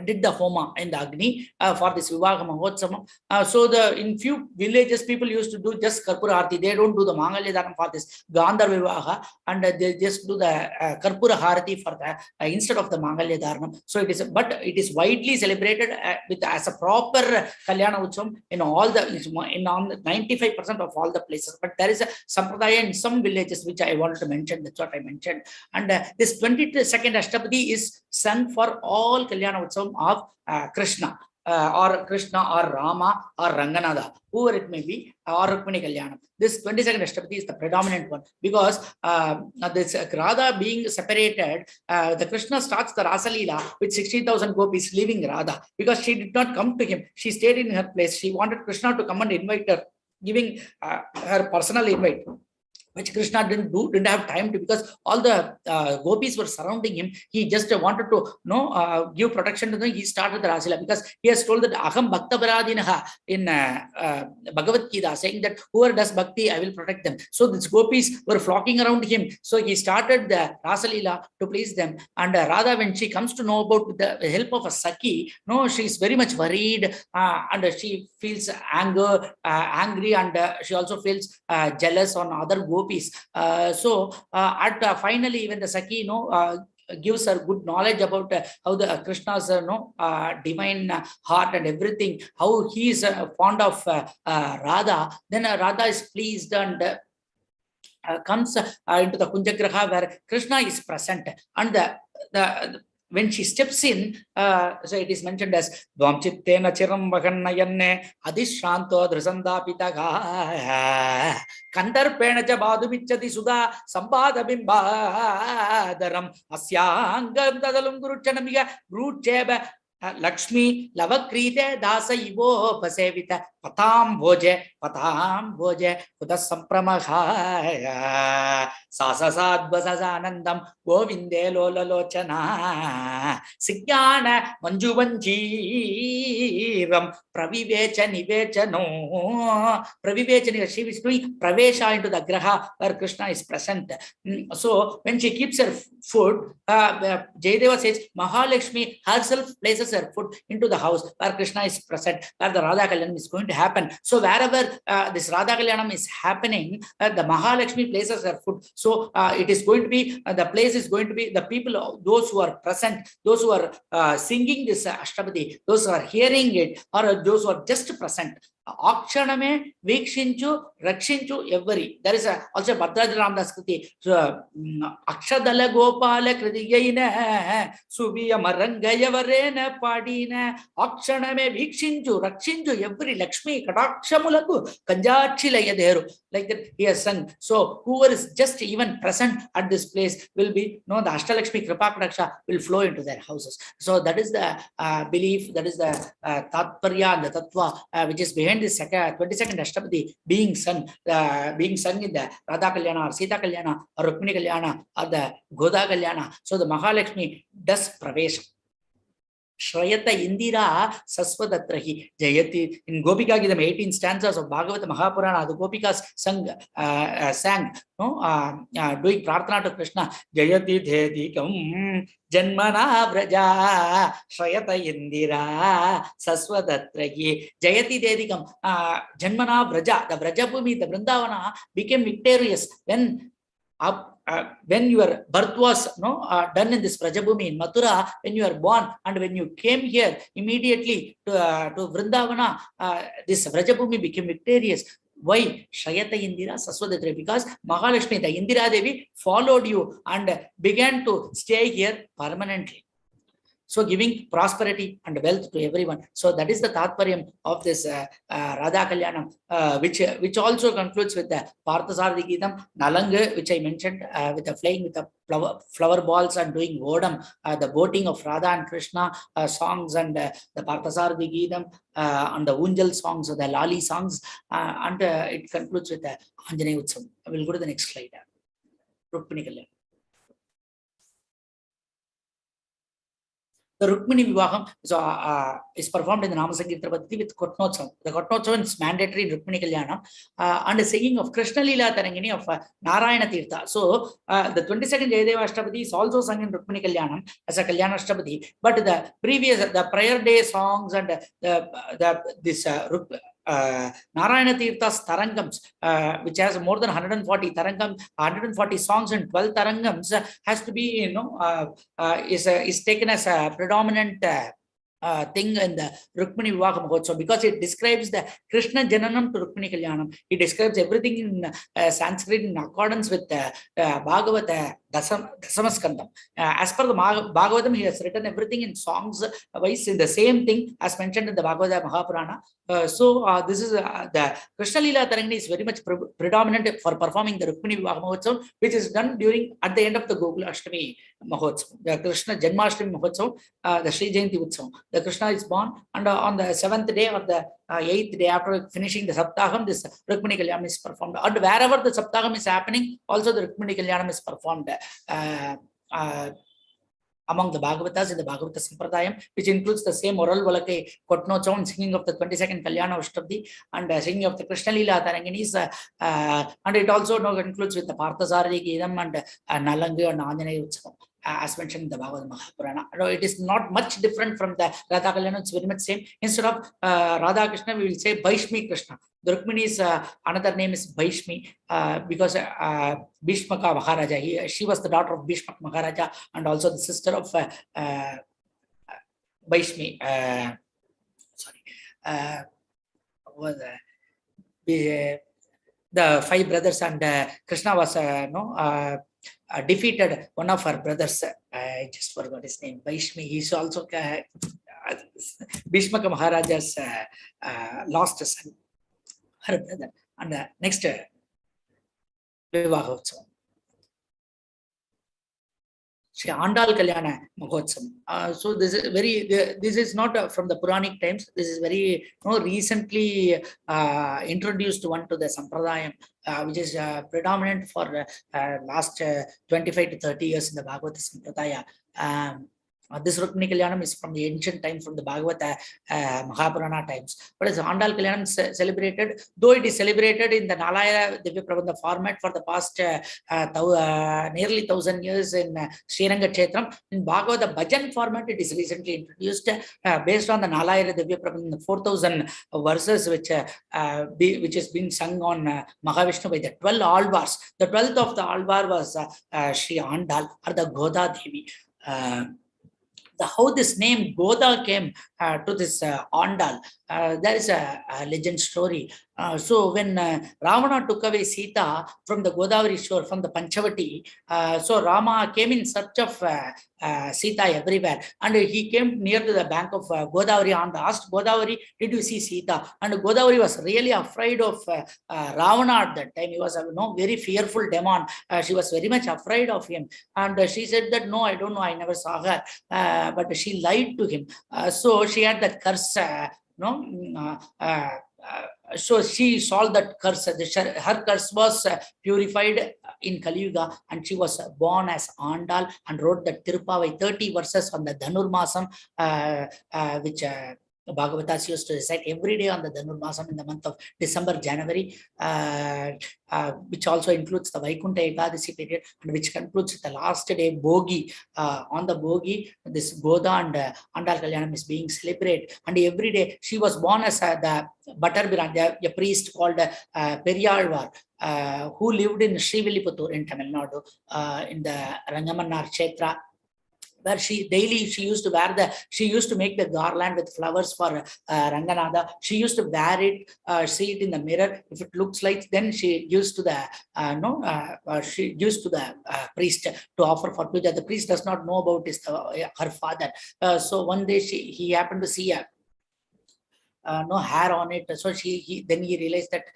did the homa in the Agni for this Vivaha Mahotsama. So in few villages, people used to do just Karpura Harati. They don't do the Mangalya Dharam for this Gandhar Vivaha, and they just do the Karpura Harati for the instead of the Mangalya Dharanam. So it is, but it is widely celebrated with as a proper Kalyana Utsavam in all the, in on 95% of all the places. But there is a Sampradaya in some villages which I wanted to mention. That's what I mentioned. And this 22nd Ashtabdi is sung for all Kalyana Utsavam of Krishna, or Rama or Ranganatha, whoever it may be, or Rukmini Kalyanam. This 22nd Ashtabdi is the predominant one, because this Radha being separated, the Krishna starts the Rasa Leela with 16,000 gopis leaving Radha, because she did not come to him. She stayed in her place. She wanted Krishna to come and invite her, giving her personal invite, which Krishna didn't have time to, because all the gopis were surrounding him. He just wanted to give protection to them. He started the Rasila, because he has told that Aham Bhakta Paradinaha in Bhagavad Gita, saying that whoever does bhakti, I will protect them. So these gopis were flocking around him. So he started the Rasalila to please them. And Radha, when she comes to know about the help of a Saki, she is very much worried, and she feels angry, and she also feels jealous on other gopis. So finally, even the Saki gives her good knowledge about how the Krishna's divine heart and everything, how he is fond of Radha. Then Radha is pleased and comes into the Kunjagraha where Krishna is present, and when she steps in, so it is mentioned as Dvam Chittena Chiram Vagannayanne Adishranto Drisanda Pitaga Kandarpena Jabadu Michati Suda Sambada Bimbadaram Asyangam Dadalum Guruchanamiga Grucheba Lakshmi Lavakrite Dasa Ivo Pasevita Patam Bhoje Kudas Sampramahaya Sasasad Basazanandam Govinde Lola Lochana Sikyana Manjuvanjiram Pravivechani Vechano Pravivechani. She is doing Pravesha into the Graha where Krishna is present. So when she keeps her food, Jayadeva says Mahalakshmi herself places her foot into the house where Krishna is present, where the Radha Kalyanam is going to happen. So wherever this Radha Kalyanam is happening, the Mahalakshmi places her foot. So it is going to be, the place is going to be the people, those who are present, those who are singing this Ashtabadi, those who are hearing it, or those who are just present. Akshaname Vikshinchu Rakshinchu every. There is also Bhadraja Ramdas Kriti. So Akshadala Gopala Kridiyaina Subiya Marangaya Varena Padina Akshaname Vikshinchu Rakshinchu every. Lakshmi Kadakshamulaku Kanjachilaya Deru. Like that he has sung. So whoever is just even present at this place will be, the Ashtalakshmi Kripa Kadaksha will flow into their houses. So that is the belief, that is the Tatparya and the Tattva which is behind this 22nd Ashtabadi being sung in the Radha Kalyana or Sita Kalyana or Rukmini Kalyana or the Goda Kalyana. So the Mahalakshmi does Pravesha. Shrayata Indira Saswadatrahi Jayati. In Gopika Gidam, 18 stanzas of Bhagavata Mahapurana, the Gopikas sang doing Prarthana to Krishna. Jayati Dhedikam Janmana Vraja Shrayata Indira Saswadatrahi Jayati Dhedikam Janmana Vraja. The Vrajabhumi, the Vrindavana became victorious when when your birth was done in this Prajabhumi in Mathura, when you are born and when you came here immediately to Vrindavana, this Vrajabhumi became victorious. Why? Shayata Indira Saswadatra, because Mahalakshmi, the Indira Devi, followed you and began to stay here permanently. So giving prosperity and wealth to everyone. So that is the Tatparyam of this Radha Kalayanam, which also concludes with the Parthasarathi Geetam, Nalanga, which I mentioned, with the flying with the flower balls and doing Vodam, the boating of Radha and Krishna songs, and the Parthasarathi Geetam, and the Unjal songs, the Lali songs, and it concludes with the Anjaney Utsavam. I will go to the next slide. Rukmini Kalyanam. The Rukmini Vivaham is performed in the Nama-Sankeerthanam with Kotnotsam. The Kotnotsam is mandatory in Rukmini Kalyanam, and the singing of Krishna Leela Tarangini of Narayana Tirtha. So the 22nd Jayadeva Ashtapadi is also sung in Rukmini Kalyanam as a Kalyana Ashtapadi, but the prior day songs and this Narayana Tirtha's Tarangams, which has more than 140 Tarangams, 140 songs and 12 Tarangams, has to be, is taken as a predominant thing in the Rukmini Vivaha Mahotsav, because it describes the Krishna Jananam to Rukmini Kalyanam. It describes everything in Sanskrit in accordance with Bhagavata Dasamaskandam. As per the Bhagavatam, he has written everything in songs wise in the same thing as mentioned in the Bhagavata Mahapurana. This is the Krishna Leela Tarangini is very much predominant for performing the Rukmini Vivaha Mahotsav, which is done at the end of the Gokula Ashtami Mahotsav, the Krishna Janmashtami Mahotsav, the Sri Jayanti Utsav. The Krishna is born, and on the 7th day or the 8th day after finishing the Saptaham, this Rukmini Kalyanam is performed. And wherever the Saptaham is happening, also the Rukmini Kalyanam is performed among the Bhagavatas in the Bhagavata Sampradaya, which includes the same oral Valakai Kotnochavan, singing of the 22nd Kalyana Ashtabdi, and singing of the Krishna Leela Taranginis, and it also includes with the Parthasarathi Geetam and Nalanga and Anjaney Utsavam, as mentioned in the Bhagavad Mahapurana. It is not much different from the Radha Kalayanam, it's very much same. Instead of Radha Krishna, we will say Vaishmi Krishna. The Rukmini's another name is Vaishmi, because Bhishmaka Maharaja, she was the daughter of Bhishmaka Maharaja and also the sister of Vaishmi. The 5 brothers, and Krishna was defeated one of her brothers. I just forgot his name. Vaishmi. He's also Bhishmaka Maharaja's lost son, her brother. And next Vivaha Utsavam. Shri Andal Kalyanam Mahotsavam. So this is not from the Puranic times. This is very recently introduced one to the Sampradayam, which is predominant for last 25 to 30 years in the Bhagavata Sampradaya. This Rukmini Kalyanam is from the ancient time, from the Bhagavata Mahapurana times. But as Andal Kalyanam celebrated, though it is celebrated in the Nalaya Divya Prabandha format for the past nearly 1000 years in Sriranga Kshetram, in Bhagavata Bhajan format, it is recently introduced based on the Nalaya Divya Prabandha 4000 verses, which is being sung on Mahavishnu by the 12 Alvars. The 12th of the Alvar was Shri Andal, or the Goda Devi. How this name Goda came to this Andal, there is a legend story. So when Ravana took away Sita from the Godavari shore, from the Panchavati, so Rama came in search of Sita everywhere, and he came near to the bank of Godavari and asked Godavari, "Did you see Sita?" And Godavari was really afraid of Ravana at that time. He was a very fearful demon. She was very much afraid of him, and she said that, "No, I don't know, I never saw her," but she lied to him. So she had that curse. So she solved that curse. Her curse was purified in Kaliyuga, and she was born as Andal and wrote the Tirupavai 30 verses on the Dhanurmasam, which Bhagavatas used to recite every day on the Dhanurmasam in the month of December, January, which also includes the Vaikuntha Ekadasi period, and which concludes the last day, Bogi. On the Bogi, this Goda and Andal Kalyanam is being celebrated. And every day, she was born as the Butterbiran, a priest called Periyalvar, who lived in Srivilliputtur in Tamil Nadu, in the Rangamannar Kshetra, where she used to make the garland with flowers for Ranganatha. She used to wear it, see it in the mirror. If it looks like, then she used to the priest to offer for puja. The priest does not know about this, her father. So one day he happened to see her. No hair on it, so then he realized that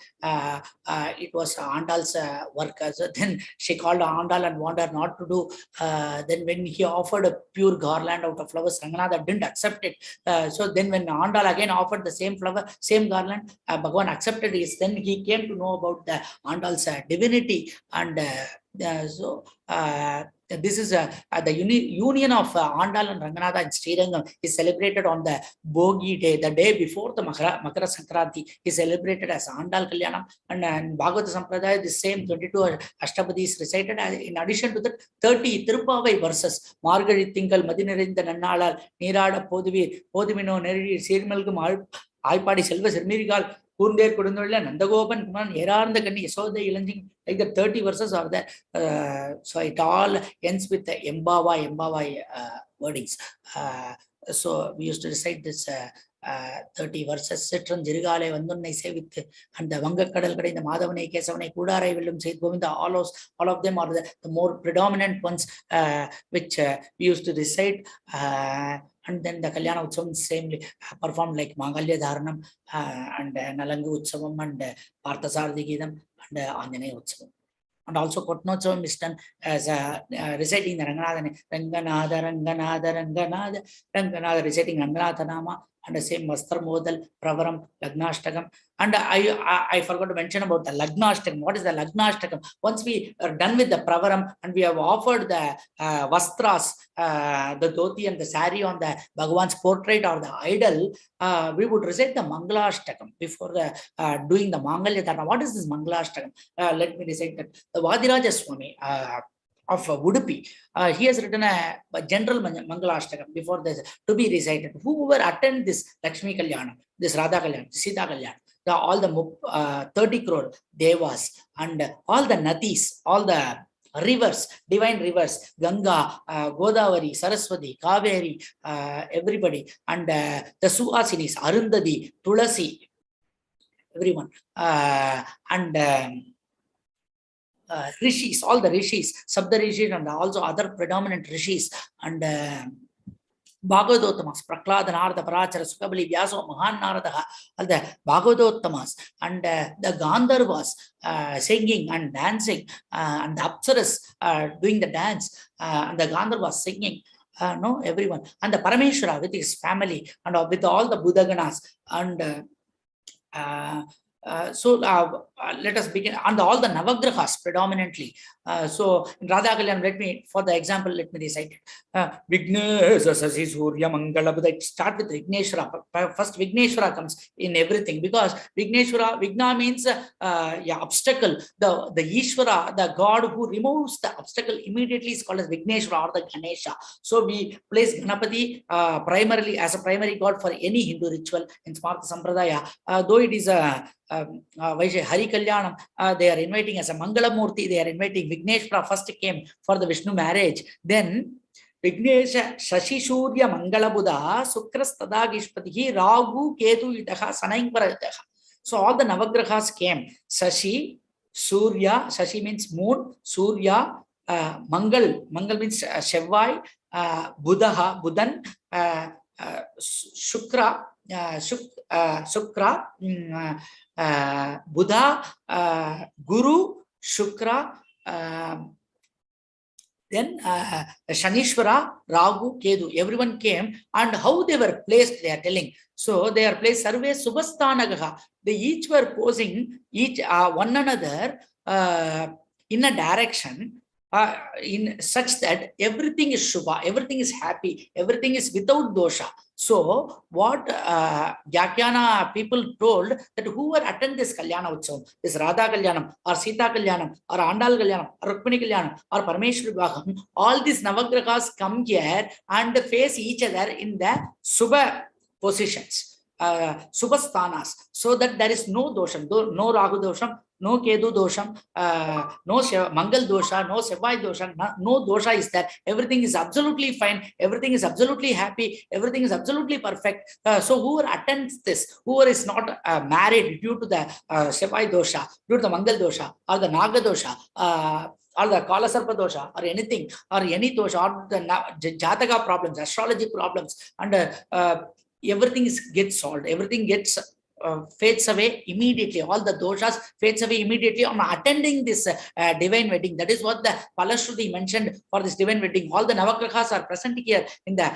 it was Andal's work. So then she called Andal and wanted her not to do. Then when he offered a pure garland out of flowers, Ranganatha didn't accept it. So then when Andal again offered the same flower, same garland, Bhagavan accepted it. Then he came to know about the Andal's divinity, and so this is the union of Andal and Ranganatha in Srirangam is celebrated on the Bogi day, the day before the Makara Sankranti is celebrated as Andal Kalyanam, and in Bhagavata Sampradaya, the same 22 Ashtapadis recited. In addition to that, 30 Tirupavai verses, Margari Tingal, Madinarinda Nannalal, Nirada Podivir, Podimino, Neri, Sirmalgum, Aipadi Selva Sirmirigal, Kundir Kudunula, Nandagopan, Kuman, Yeranda Kani, so the Ilanjing, like the 30 verses are there. So it all ends with the Embava wordings. So we used to recite this 30 verses. Citran Jirigale, Vandunai say with and the Vanga Kadalkade, the Madhavane, Kesavane, Kudara, Willum said Govinda, all of them are the more predominant ones which we used to recite. And then the Kalyana Utsavam same performed like Mangalya Dharanam and Nalangu Utsavam and Parthasarthi Gidam and Anjane Utsavam. And also Kotnotsavam is done as reciting the Ranganatha, reciting Ranganatha Nama, and the same Vastra Modal, Pravaram, Lagnashtakam. And I forgot to mention about the Lagnashtakam. What is the Lagnashtakam? Once we are done with the Pravaram and we have offered the Vastras, the dhoti and the sari on the Bhagavan's portrait or the idol, we would recite the Mangalashtakam before the doing the Mangalya Dharana. What is this Mangalashtakam? Let me recite that. The Vadiraja Swami of Udupi, he has written a general Mangalashtakam before this to be recited. Whoever attend this Lakshmi Kalyanam, this Radha Kalayanam, Sita Kalayanam, all the 30 crore devas and all the natis, all the rivers, divine rivers, Ganga, Godavari, Saraswati, Kaveri, everybody, and the Suhasinis, Arundhati, Tulasi, everyone, and rishis, all the rishis, Sabda rishis, and also other predominant rishis, and Bhagavadottamas, Prahlada, Narada, Parachara, Sukabali, Vyaso, Mahan Narada, all the Bhagavadottamas, and the Gandharvas singing and dancing, and the Apsaras doing the dance, and the Gandharvas singing. No, everyone, and the Parameshwara with his family, and with all the Buddhaganas, and so let us begin, and all the Navagrahas predominantly. So in Radha Kalayanam, for the example, let me recite it. Vignesha Sasi Surya Mangala Buddha. Start with Vigneshwara. First Vigneshwara comes in everything, because Vigna means obstacle. The Ishvara, the God who removes the obstacle immediately is called as Vigneshwara or the Ganesha. So we place Ganapati primarily as a primary god for any Hindu ritual in Utsava Sampradaya. Though it is a Hari Kalyanam, they are inviting as a Mangala Murti, they are inviting Vigneshwara first came for the Vishnu marriage. Then Vignesha Shashi Surya Mangala Buddha Sukras Tadagishpati Ragu Ketu Itaha Sanaingpara. So all the Navagrahas came. Shashi, Surya, Shashi means moon, Surya, Mangal means Shevai, Buddha, Buddhan, Shukra, Buddha, Guru, Shukra, then Shanishwara, Ragu, Kedu, everyone came, and how they were placed, they are telling. So they are placed Sarve Subhastanagaha. They each were posing one another in a direction in such that everything is Shubha, everything is happy, everything is without dosha. So what Yakyana people told that whoever attend this Kalyana Utsavam, this Radha Kalayanam or Sita Kalayanam or Andal Kalyanam or Rukmini Kalyanam or Parameshwari Vivaha, all these Navagrahas come here and face each other in the Subha positions. Subhasthanas, so that there is no dosham, no Rahu dosham, no Kedu dosham, no Mangal dosha, no Sevai dosha, no dosha is there. Everything is absolutely fine, everything is absolutely happy, everything is absolutely perfect. So whoever attends this, whoever is not married due to the Sevai dosha, due to the Mangal dosha or the Naga dosha, or the Kalasarpa dosha or anything, or any dosha, or the Jataka problems, astrology problems, and everything gets solved, everything gets fades away immediately. All the doshas fades away immediately on attending this divine wedding. That is what the Palashruti mentioned for this divine wedding. All the Navagrahas are present here in the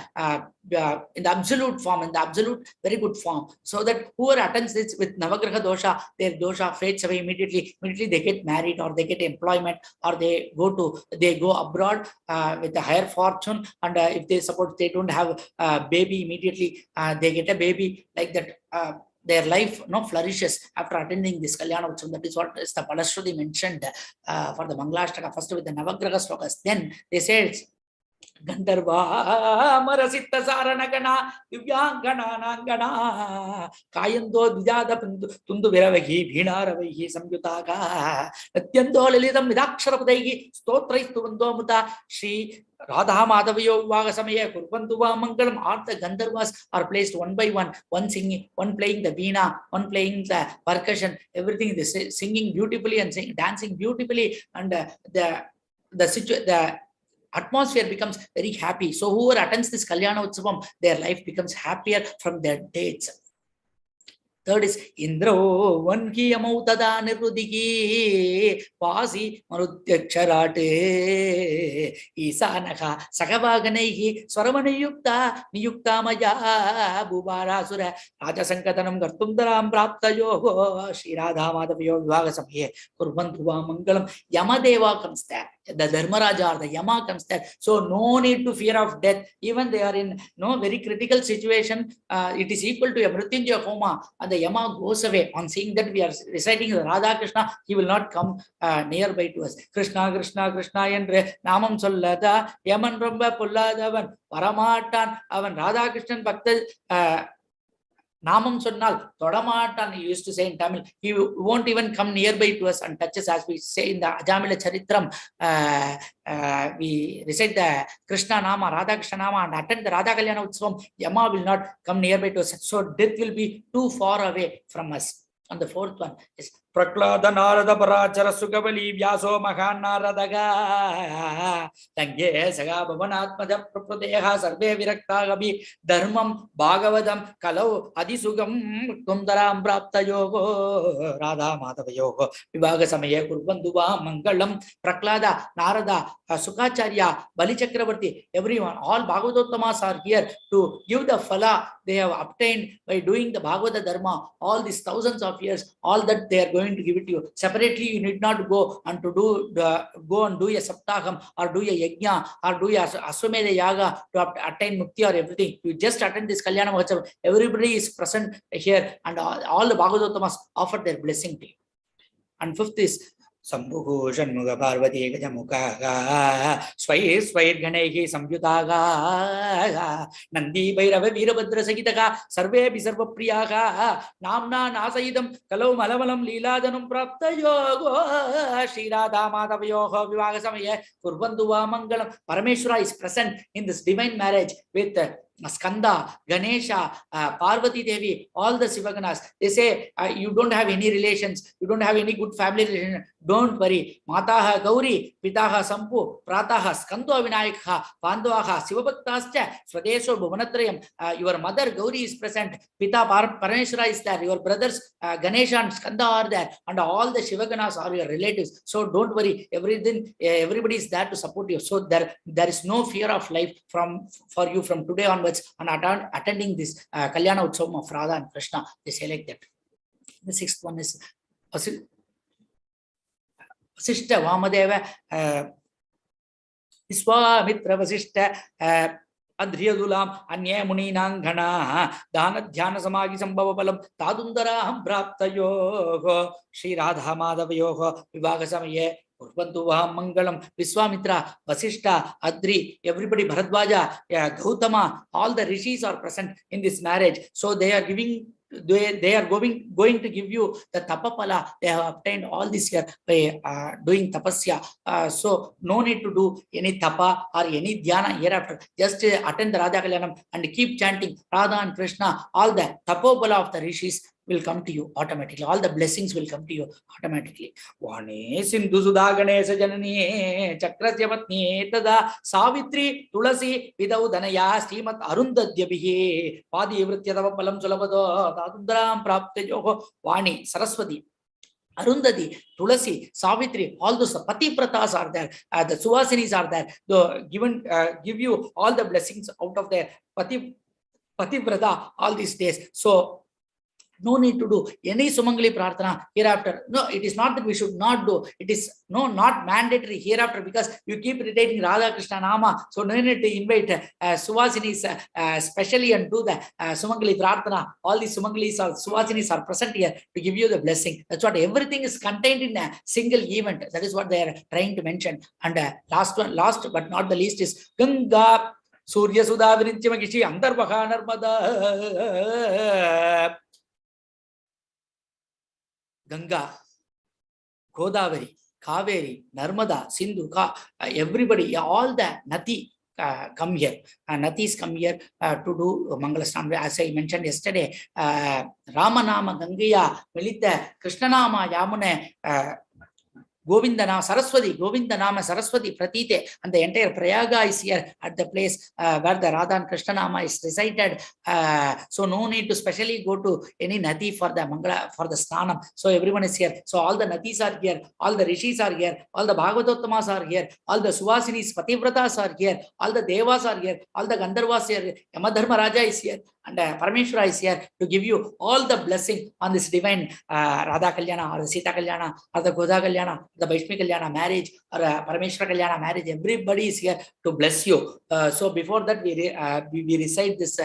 absolute form, in the absolute very good form, so that whoever attends this with Navagraha dosha, their dosha fades away immediately. Immediately they get married, or they get employment, or they go abroad with a higher fortune, and if they suppose they don't have a baby immediately, they get a baby, like that. Their life flourishes after attending this Kalyana Utsavam. That is what is the Palashruti mentioned for the Mangalashtaka, first with the Navagraha slokas. Then they say, Gandharva Marasitta Saranagana Divyangananangana Kayando Dujada Tundu Viravahi Bhinaravahi Samyutaga Natyando Lilitam Vidaksharapadagi Stotrais Tuvandomuta Shri Radha Madhavayo Vagasamaya Kurpantuva Mangalam. All the Gandharvas are placed one by one singing, one playing the veena, one playing the percussion, everything they singing beautifully and dancing beautifully, and the atmosphere becomes very happy. So whoever attends this Kalyana Utsavam, their life becomes happier from their dates. Third is Indro Vanki Amautada Nirudiki Pasi Marutyaksharaate Isanaka Sakavaganaihi Swaramanayukta Niyukta Maya Bubarasura Raja Sankatanam Gartumdaram Praptayo Shri Radha Madhavayo Vivaha Kurbantuva Mangalam. Yamadeva comes there. The Dharmaraja or the Yama comes there. So no need to fear of death. Even they are in very critical situation. It is equal to a Mrityunjaya Homa, and the Yama goes away. On seeing that we are reciting the Radha Krishna, he will not come nearby to us. Krishna Krishna Krishna Yendre Namam Sollada Yaman Ramba Pulladavan Paramatan Avan Radha Krishnan Bhakta Namam Sonnal, Todamatan, he used to say in Tamil, he won't even come nearby to us and touch us, as we say in the Ajamila Charitram. We recite the Krishna Nama, Radha Krishna Nama, and attend the Radha Kalayana Utsavam. Yama will not come nearby to us. So death will be too far away from us. And the fourth one is Praklada Narada Parachara Sukavali Vyaso Mahan Naradaga Tange Saga Bhavanatmaja Prapradeha Sarve Virakta Gabi Dharmam Bhagavatam Kalau Adisugam Kundaram Prapta Yogo Radha Madhava Yogo Vivaha Samaya Kurbanduva Mangalam Praklada Narada Sukacharya Bali Chakravarti, everyone, all Bhagavatottamas are here to give the phala they have obtained by doing the Bhagavata Dharma all these thousands of years. All that they are going to give it to you. Separately, you need not go and do a saptaham or do a yajna or do a aswamedha yaga to attain mukti or everything. You just attend this Kalyana Mahotsav. Everybody is present here, and all the Bhagavatottamas offer their blessing to you. And fifth is Sambhu Shanmuga Parvati Gajamuka Swai Swai Ganehi Samyutaga Nandi Bhairava Virabhadra Sagitaka Sarve Bisarva Priyaga Namna Nasaidam Kalau Malavalam Leeladanam Prapta Yogo Shri Radha Madhava Yoga Vivaha Samaya Kurbanduva Mangalam. Parameshwara is present in this divine marriage with Skanda, Ganesha, Parvati Devi, all the Sivaganas. They say you don't have any relations, you don't have any good family relation. Don't worry. Mataha Gauri, Pitaha Sampu, Prataha Skando Vinayakha, Pandavaha, Sivabhaktascha, Swadesho Bhuvanatrayam. Your mother Gauri is present, Pita Parameshwara is there, your brothers Ganesha and Skanda are there, and all the Shivaganas are your relatives. So don't worry, everybody is there to support you. So there is no fear of life for you from today onwards and attending this Kalyana Utsavam of Radha and Krishna. They say like that. The sixth one is Vasishta Vamadeva Viswamitra Vasishta Adriyadulam Anya Muninangana Dana Dhyana Samagi Sambhava Balam Tadundaraham Prapta Yoga Sri Radha Madhava Yoga Vivaha Samaye Urbantuva Mangalam Viswamitra Vasishta Adri everybody Bharadwaja Gautama all the rishis are present in this marriage, so they are giving they are going to give you the tapapala. They have obtained all this year by doing tapasya. So no need to do any tapa or any dhyana hereafter. Just attend the Radha Kalayanam and keep chanting Radha and Krishna. All the tapopala of the rishis will come to you automatically. All the blessings will come to you automatically. Vane Sindhu Sudha Ganesha Janani Chakrasya Patni Tada Savitri Tulasi Vivaha Srimat Arundadyabihi Padi Vrityadava Palam Sulabado Tadundram Prapte Yoho Vani Saraswati Arundhati, Tulasi, Savitri, all those Pati Pratas are there, the Suvasinis are there, give you all the blessings out of their Pati Prata all these days. So no need to do any Sumangali Prarthana hereafter. No, it is not that we should not do. It is not mandatory hereafter because you keep reciting Radha Krishna Nama. So no need to invite Suvasinis specially and do the Sumangali Prarthana. All these Sumangalis or Suvasinis are present here to give you the blessing. That's what everything is contained in a single event. That is what they are trying to mention. And last but not the least is Ganga Surya Sudha Virinchamagishi Andarvaha Narmada. Ganga, Godavari, Kaveri, Narmada, Sindhu, everybody, all the Nati come here. Natis come here to do Mangalasnam. As I mentioned yesterday, Ramanama, Gangaya, Milita, Krishnanama, Yamune, Govindana, Saraswati, Govindanama, Saraswati, Pratite, and the entire Prayaga is here at the place where the Radha and Krishna Nama is recited. So no need to specially go to any Nati for the Mangala, for the Snanam. So everyone is here. So all the Natis are here, all the Rishis are here, all the Bhagavatottamas are here, all the Suvasinis, Pativratas are here, all the Devas are here, all the Gandharvas are here, Yamadharma Raja is here, and Parameshwara is here to give you all the blessing on this divine Radha Kalyana or the Sita Kalyana or the Goda Kalyana, the Vaishmi Kalyana marriage or Parameshwara Kalyana marriage. Everybody is here to bless you. So before that, we recite this,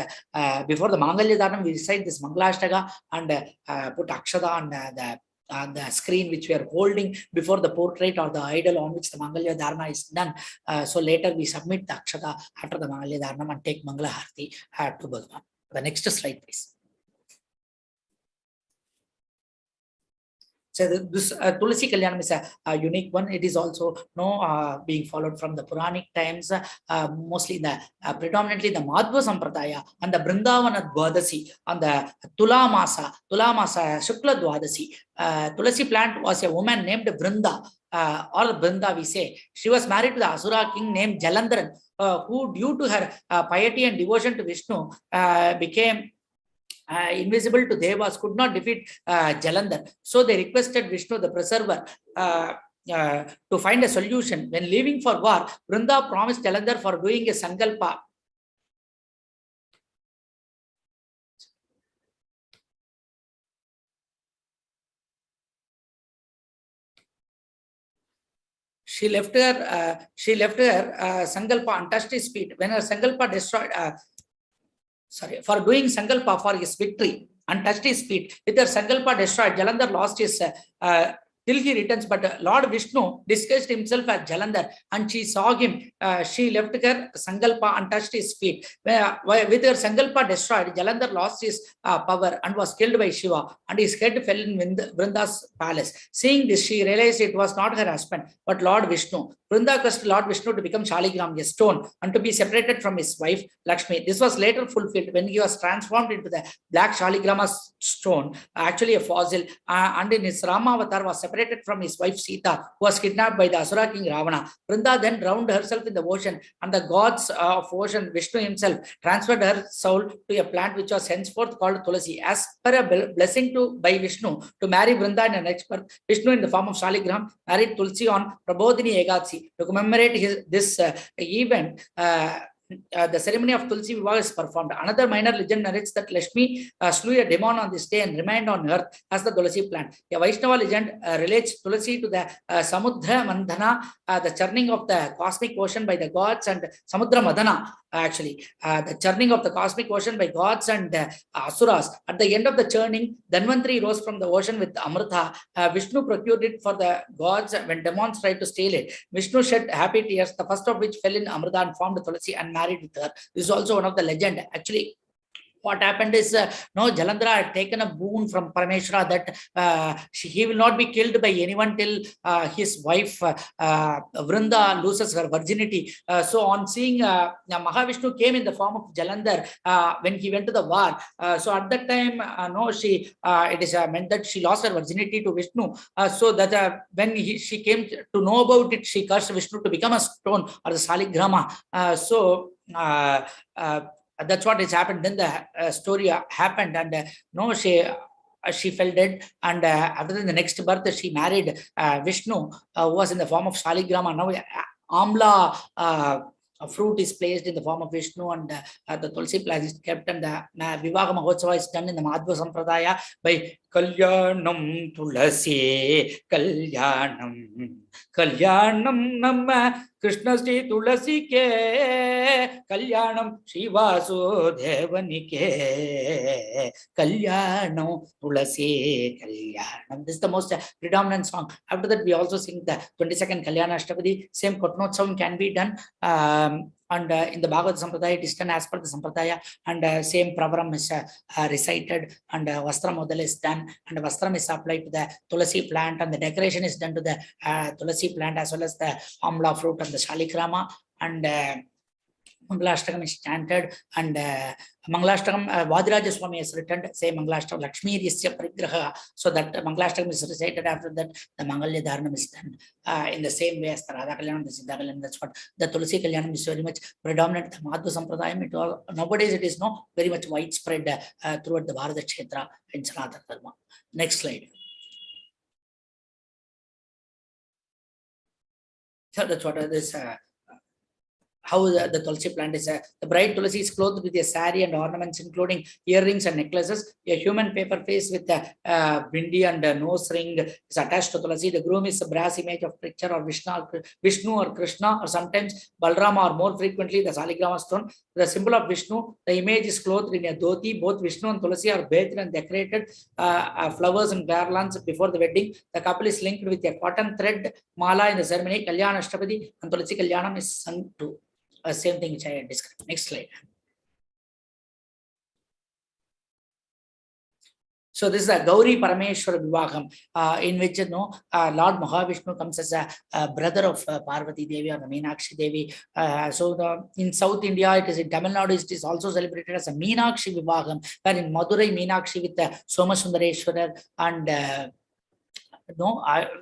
before the Mangalya Dhanam, we recite this Mangalashtaka and put Akshada on the screen which we are holding before the portrait or the idol on which the Mangalya Dharana is done. So later we submit the Akshada after the Mangalya Dharana and take Mangala Harti to Bhagavan. The next slide, please. So this Tulasi Kalyanam is a unique one. It is also being followed from the Puranic times, mostly predominantly the Madhva Sampradaya and the Brindavana Dwadasi on the Tulamasa Shukla Dwadasi. Tulasi plant was a woman named Vrinda, or Brinda we say. She was married to the Asura king named Jalandharan, who due to her piety and devotion to Vishnu became invisible to devas, could not defeat Jalandhar. So they requested Vishnu, the preserver, to find a solution. When leaving for war, Vrinda promised Jalandhar for doing a sankalpa. She left her sankalpa untouched his feet. When her sankalpa destroyed, for doing sankalpa for his victory, untouched his feet. With her sankalpa destroyed, Jalandhar lost his till he returns. But Lord Vishnu disguised himself as Jalandhar, and she saw him. She left her sankalpa untouched his feet. With her sankalpa destroyed, Jalandhar lost his power and was killed by Shiva, and his head fell in Vrinda's palace. Seeing this, she realized it was not her husband, but Lord Vishnu. Vrinda cursed Lord Vishnu to become Shaligram, a stone, and to be separated from his wife Lakshmi. This was later fulfilled when he was transformed into the black Shaligrama stone, actually a fossil, and in his Rama avatar was separated from his wife Sita, who was kidnapped by the Asura king Ravana. Vrinda then drowned herself in the ocean, and the gods of ocean, Vishnu himself, transferred her soul to a plant which was henceforth called Tulasi. As per a blessing by Vishnu to marry Vrinda in the next birth, Vishnu in the form of Shaligram married Tulsi on Prabodhini Ekadasi. To commemorate this event, the ceremony of Tulasi Vivaha is performed. Another minor legend narrates that Lakshmi slew a demon on this day and remained on earth as the Tulasi plant. A Vaishnava legend relates Tulasi to the Samudra Mandhana, the churning of the cosmic ocean by the gods, and Samudra Madana, actually, the churning of the cosmic ocean by gods and asuras. At the end of the churning, Dhanvantari rose from the ocean with Amrita. Vishnu procured it for the gods when demons tried to steal it. Vishnu shed happy tears, the first of which fell in Amrita and formed Tulasi and married with her. This is also one of the legend. Actually, what happened is, Jalandhara had taken a boon from Parameshwara that he will not be killed by anyone till his wife Vrinda loses her virginity. So on seeing Mahavishnu came in the form of Jalandhar when he went to the war. So at that time, it is meant that she lost her virginity to Vishnu. So that when she came to know about it, she cursed Vishnu to become a stone or the Saligrama. That's what has happened. Then the story happened, and she fell dead. And after that, the next birth, she married Vishnu, who was in the form of Saligrama. Now, Amla fruit is placed in the form of Vishnu, and the Tulsi plant is kept, and the Vivaha Mahotsava is done in the Utsava Sampradaya by Kalyanam Tulasi Kalyanam. Kalyanam Nama Krishna Sri Tulasi Ke Kalyanam Shivasu Devanike Kalyanam Tulasi Kalyanam. This is the most predominant song. After that, we also sing the 22nd Kalyana Ashtapadi. Same Kotnotsavam can be done. And in the Bhagavad Sampradaya, it is done as per the Sampradaya, and same Pravaram is recited, and Vastra Modal is done, and Vastram is applied to the Tulasi plant, and the decoration is done to the Tulasi plant as well as the Amla fruit and the Shalikrama, and Mangalashtakam is chanted, and Mangalashtakam, Vadiraja Swami has written, say Mangalashtakam, Lakshmi Risya Parigraha, so that Mangalashtakam is recited. After that, the Mangalya Dharanam is done in the same way as the Radha Kalayanam, the Sita Kalayanam. That's what the Tulasi Kalyanam is very much predominant. The Madhva Sampradayam, nowadays it is very much widespread throughout the Bharata Kshetra in Sanatana Dharma. Next slide. So that's what this. How the Tulasi plant is. The bride Tulasi is clothed with a sari and ornaments, including earrings and necklaces. A human paper face with a bindi and a nose ring is attached to Tulasi. The groom is a brass image of picture or Vishnu or Krishna, or sometimes Balrama, or more frequently the Saligrama stone. The symbol of Vishnu, the image is clothed in a dhoti. Both Vishnu and Tulasi are bathed and decorated flowers and garlands before the wedding. The couple is linked with a cotton thread mala in the ceremony. Kalyana Ashtapadi and Tulasi Kalyanam is sung to. Same thing which I described. Next slide. So this is a Gauri Parameshwara Vivaham, in which Lord Mahavishnu comes as a brother of Parvati Devi or the Meenakshi Devi. In South India, it is in Tamil Nadu, it is also celebrated as a Meenakshi Vivaham, where in Madurai Meenakshi with the Somasundareshwarar, and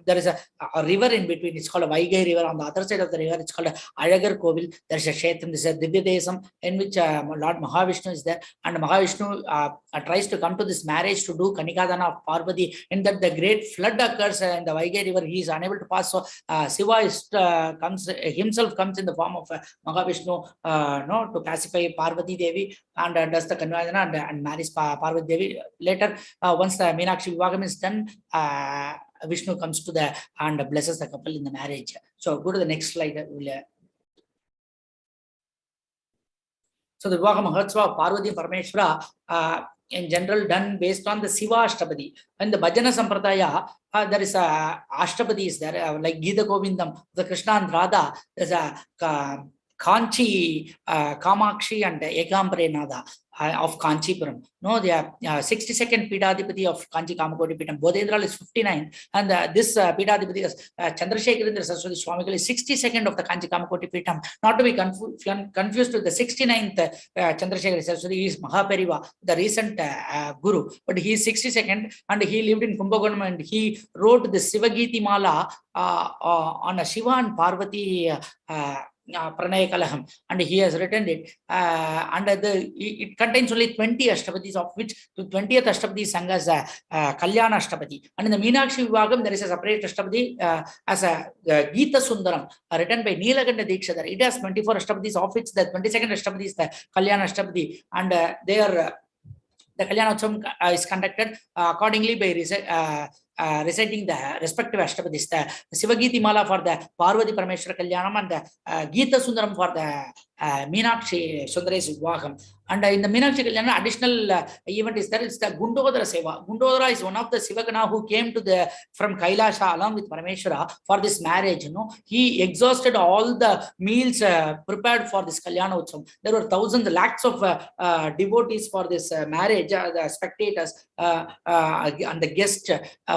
there is a river in between. It's called a Vaigai river. On the other side of the river, it's called a Alagar Kovil. There is a Kshetram, this is a Divya Desam, in which Lord Mahavishnu is there, and Mahavishnu tries to come to this marriage to do Kanikadana of Parvati. In that, the great flood occurs in the Vaigai river. He is unable to pass. So Shiva himself comes in the form of Mahavishnu to pacify Parvati Devi, and does the Kanikadana and marries Parvati Devi. Later, once the Meenakshi Vivaham is done, Vishnu comes to the and blesses the couple in the marriage. So go to the next slide. So the Vivaha Mahotsava of Parvati Parameshwara in general done based on the Siva Ashtapadi. And the Bhajana Sampradaya, there is a Ashtapadi is there, like Gita Govindam, the Krishna and Radha. There's a Kanchi, Kamakshi and Ekambare Nada of Kanchipuram. No, they are 62nd Pidadipati of Kanchi Kamakoti Pitam. Bodhendral is 59, and this Pidadipati is Chandrasekharendra Saraswati Swamigal is 62nd of the Kanchi Kamakoti Pitam. Not to be confused with the 69th Chandrasekhar Saraswati. He is Mahapariva, the recent Guru, but he is 62nd, and he lived in Kumbakonam, and he wrote the Sivagiti Mala on a Shiva and Parvati Pranaya Kalaham, and he has written it. And it contains only 20 Ashtapadis, of which the 20th Ashtapadi is sung as Kalyana Ashtapadi. And in the Meenakshi Vivagam, there is a separate Ashtapadi as a Gita Sundaram, written by Neelakanta Dikshadhar. It has 24 Ashtapadis, of which the 22nd Ashtapadi is the Kalyana Ashtapadi. And the Kalyanotsavam is conducted accordingly by reciting the respective Ashtapadis. The Sivagiti Mala for the Parvati Parameshwara Kalyanam, and the Gita Sundaram for the Meenakshi Sundaresh Vivaham. And in the Meenakshi Kalyanam, additional event is that it's the Gundodara Seva. Gundodara is one of the Sivagana who came to from Kailasha along with Parameshwara for this marriage. He exhausted all the meals prepared for this Kalyanotsavam. There were thousands, lakhs of devotees for this marriage, the spectators and the guests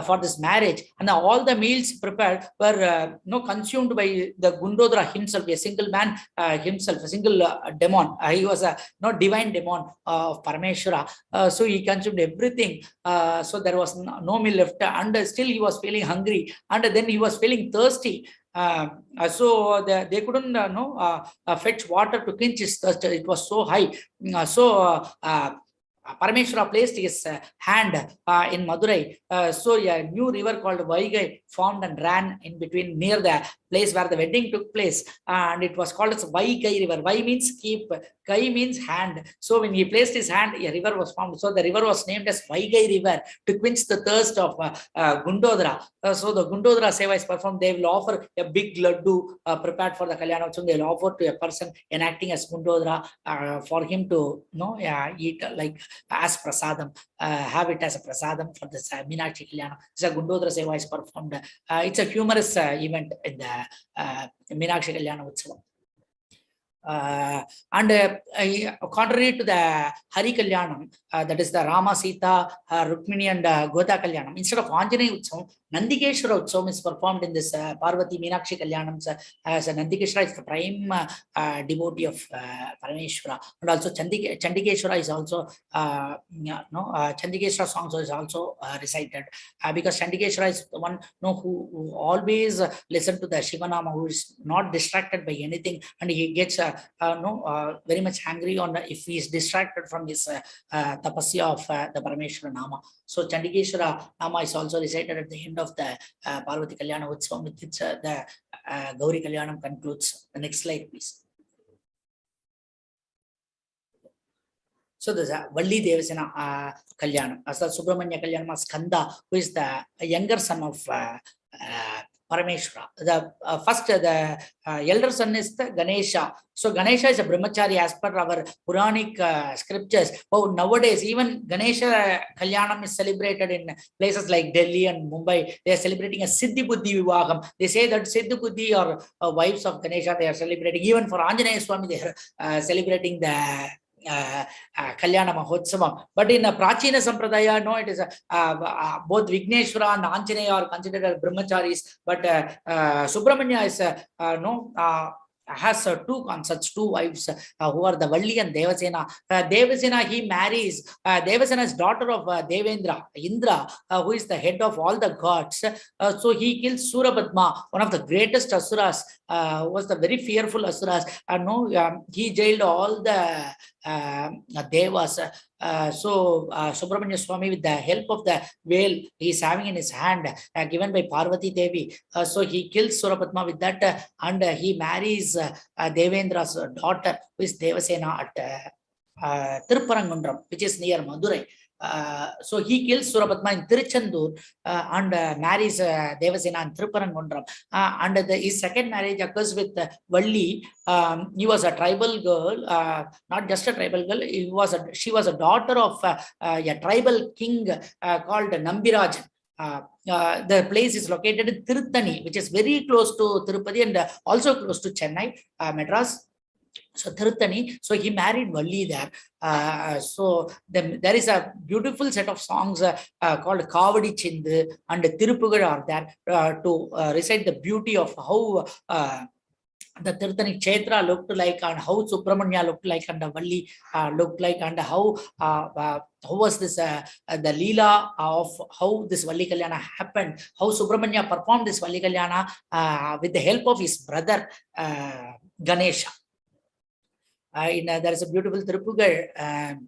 for this marriage. And all the meals prepared were consumed by the Gundodara himself, a single man himself, a single demon. He was a divine demon of Parameshwara. So he consumed everything. So there was no meal left, and still he was feeling hungry, and then he was feeling thirsty. So they couldn't fetch water to quench his thirst. It was so high. Parameshwara placed his hand in Madurai. So a new river called Vaigai formed and ran in between near the place where the wedding took place. And it was called as Vaigai River. Vai means keep, Gai means hand. So when he placed his hand, a river was formed. So the river was named as Vaigai River to quench the thirst of Gundodara. So the Gundodara Seva is performed. They will offer a big laddu prepared for the Kalyanotsavam. They will offer to a person enacting as Gundodara for him to eat like as prasadam, have it as a prasadam for this Meenakshi Kalyanam. This Gundodara Seva is performed. It's a humorous event in the Meenakshi Kalyanam Utsava. And contrary to the Hari Kalyanam, that is the Rama, Sita, Rukmini and Goda Kalyanam, instead of Anjaneya Utsavam, Nandikeshwara Utsavam is performed in this Parvati Meenakshi Kalyanams, as Nandikeshwara is the prime devotee of Parameshwara, and also Chandikeshwara is also Chandikeshwara songs is also recited because Chandikeshwara is the one who always listen to the Shivanama, who is not distracted by anything, and he gets very much angry on if he is distracted from his tapasya of the Parameshwara Nama. So Chandikeshwara Nama is also recited at the end of the Parvati Kalyana Utsavam, with which the Gauri Kalyanam concludes. The next slide, please. So there's a Valli Devasena Kalyanam. As the Subramanya Kalyanam Skanda, who is the younger son of Parameshwara. The first, the elder son is the Ganesha. So Ganesha is a brahmachari as per our Puranic scriptures. But nowadays, even Ganesha Kalyanam is celebrated in places like Delhi and Mumbai. They are celebrating a Siddhi Buddhi Vivaham. They say that Siddhi Buddhi or wives of Ganesha, they are celebrating. Even for Anjaneya Swami, they are celebrating the Kalyana Mahotsavam. But in Prachina Sampradaya, no, it is both Vigneshwara and Anjaneya are considered as brahmacharis, but Subramanya is has two consorts, two wives who are the Valli and Devasena. Devasena, he marries, Devasena is daughter of Devendra, Indra, who is the head of all the gods. So he kills Surabadma, one of the greatest asuras, was the very fearful asuras. He jailed all the devas. So Subramanya Swami, with the help of the veil he is having in his hand, given by Parvati Devi, so he kills Surabadma with that, and he marries Devendra's daughter, who is Devasena at Tirupparangundram, which is near Madurai. So he kills Surabadma in Tiruchendur and marries Devasena in Tirupparangundram. And his second marriage occurs with Valli. He was a tribal girl, not just a tribal girl. She was a daughter of a tribal king called Nambirajan. The place is located in Tirutani, which is very close to Tirupati and also close to Chennai, Madras. So Tirutani, so he married Valli there. So there is a beautiful set of songs called Kavadi Chindu and Tirupugal are there to recite the beauty of how the Tirthani Kshetra looked like, and how Subramanya looked like, and the Valli looked like, and how was this the Leela of how this Valli Kalyana happened, how Subramanya performed this Valli Kalyana with the help of his brother Ganesha. There is a beautiful Tirupugal.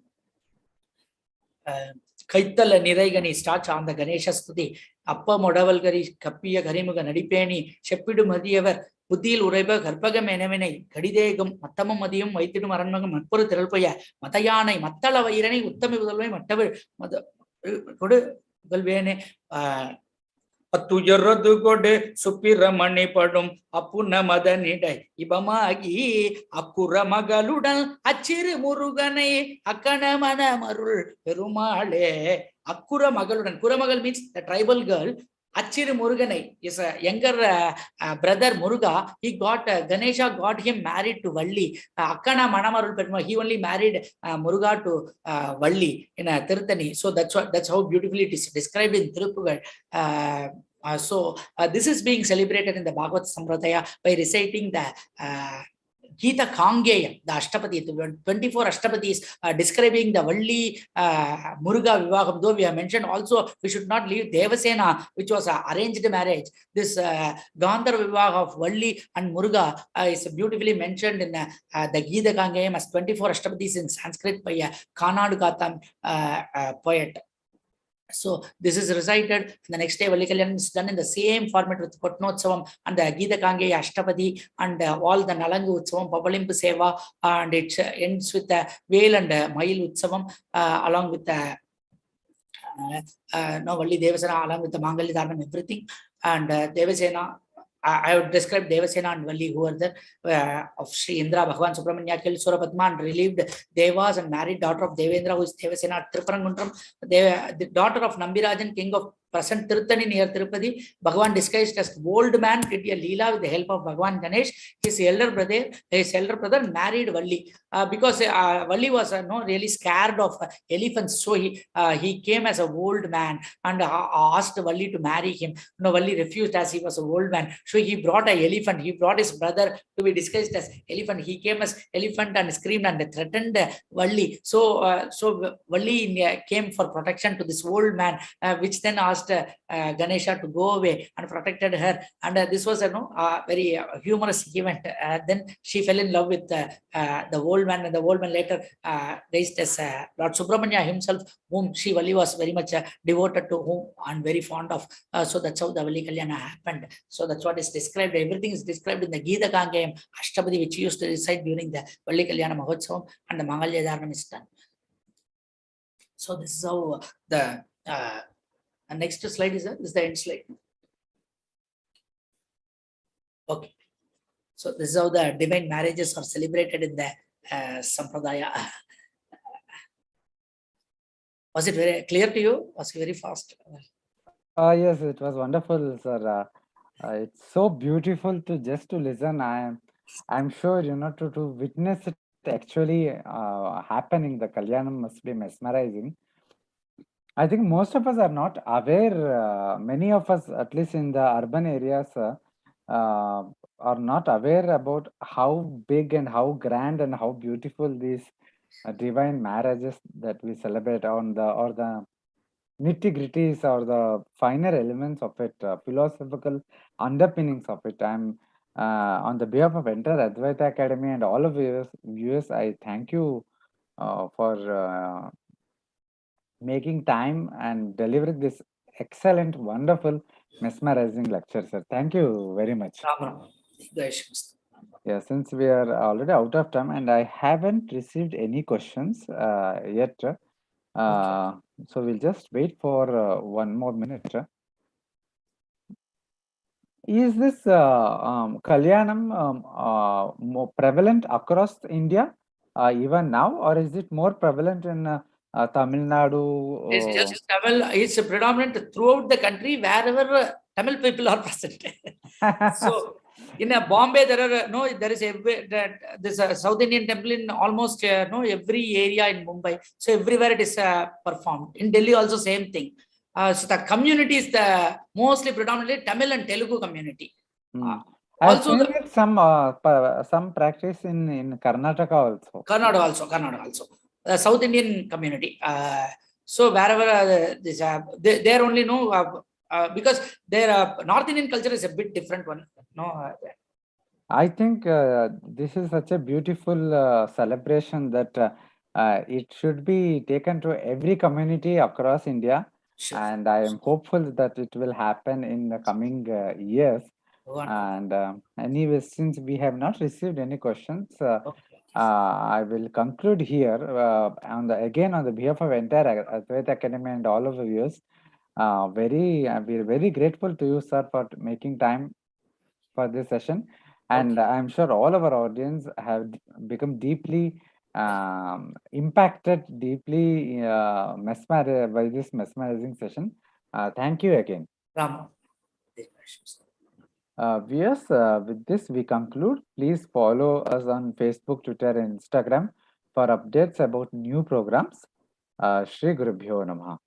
Kaitala Niraigani starts on the Ganesha Stuti. Appa Modavalgari, Kapia Garimuga Nadipeni, Shepidu Madiaver, Pudil Ureba, Karpaga Menemene, Kadidegum, Matama Madium, Waitidu Maranagam, Matpur Terapaya, Matayana, Matala Irani, Uttami, Mataver, Mother Galvene. Attujaradu kode Supiramani padum Apuna Madanidai Ibamagi Akura Magaludan Achiri Murugane Akana Mana Marul Perumale Akura Magaludan. Kuramagal means the tribal girl. Achiri Muruganai is a younger brother Muruga. He got Ganesha got him married to Valli. Akkana Manamarul Peruma. He only married Muruga to Valli in Tirthani. So that's how beautifully it is described in Tirupugal. So this is being celebrated in the Bhagavath Sampradaya by reciting the Gita Kangeyam, the Ashtapati, 24 Ashtapatis describing the Valli Muruga Vivaham. Though we have mentioned also, we should not leave Devasena, which was an arranged marriage. This Gandhar Vivaha of Valli and Muruga is beautifully mentioned in the Gita Kangeyam as 24 Ashtapatis in Sanskrit by a Kannadu poet. So this is recited. The next day, Valli Kalyanam is done in the same format with Patnotsavam and the Gita Kange Ashtapadi and all the Nalangu Utsavam, Papalimpu Seva, and it ends with the Vel and Mail Utsavam along with the Valli Devasena, along with the Mangali Dharnam, everything. And Devasena, I would describe Devasena and Valli, who are there of Sri Indra Bhagavan Subramanya killed Surapadma and relieved Devas and married daughter of Devendra, who is Devasena at Triparanguntram. The daughter of Nambirajan, king of present Tirthani near Tirupati. Bhagavan disguised as old man did a Leela with the help of Bhagavan Ganesh. His elder brother married Valli because Valli was really scared of elephants. So he came as an old man and asked Valli to marry him. Valli refused as he was an old man. So he brought an elephant. He brought his brother to be disguised as elephant. He came as elephant and screamed and threatened Valli. So Valli came for protection to this old man, which then asked Ganesha to go away and protected her. And this was a very humorous event. Then she fell in love with the old man, and the old man later raised as Lord Subramanya himself, whom Sri Valli was very much devoted to, whom and very fond of. So that's how the Valli Kalyana happened. So that's what is described. Everything is described in the Gita Kangayam Ashtapadi, which used to recite during the Valli Kalyana Mahotsavam, and the Mangalya Dharnam is done. So this is how the next slide is the end slide. Okay. So this is how the divine marriages are celebrated in the Sampradaya. Was it very clear to you? Was it very fast? Yes, it was wonderful, sir. It's so beautiful to just to listen. I'm sure to witness it actually happening. The Kalyanam must be mesmerizing. I think most of us are not aware. Many of us, at least in the urban areas, are not aware about how big and how grand and how beautiful these divine marriages that we celebrate or the nitty-gritties or the finer elements of it, philosophical underpinnings of it. I'm on the behalf of entire Advaita Academy and all of viewers, I thank you for making time and delivering this excellent, wonderful, mesmerizing lecture, sir. Thank you very much. Yeah, since we are already out of time and I haven't received any questions yet, so we'll just wait for one more minute. Is this Kalyanam more prevalent across India even now, or is it more prevalent in Tamil Nadu? It's just Tamil. It's predominant throughout the country wherever Tamil people are present. So in Bombay, there is this South Indian temple in almost every area in Mumbai. So everywhere it is performed. In Delhi also same thing. So the community is mostly predominantly Tamil and Telugu community. I've Also seen the it some practice in Karnataka also. Kannada also, the South Indian community. So wherever this, they only know because their North Indian culture is a bit different one. No, I think this is such a beautiful celebration that it should be taken to every community across India, sure. and I am hopeful that it will happen in the coming years. Wonderful. And anyway, since we have not received any questions, Okay. I will conclude here again on the behalf of entire Advaita Academy and all of the viewers. We're very grateful to you, sir, for making time for this session. And Okay. I'm sure all of our audience have become deeply impacted, deeply mesmerized by this mesmerizing session. Thank you again. Ram. Viewers, with this we conclude. Please follow us on Facebook, Twitter, and Instagram for updates about new programs. Shri Gurubhyo Namaha.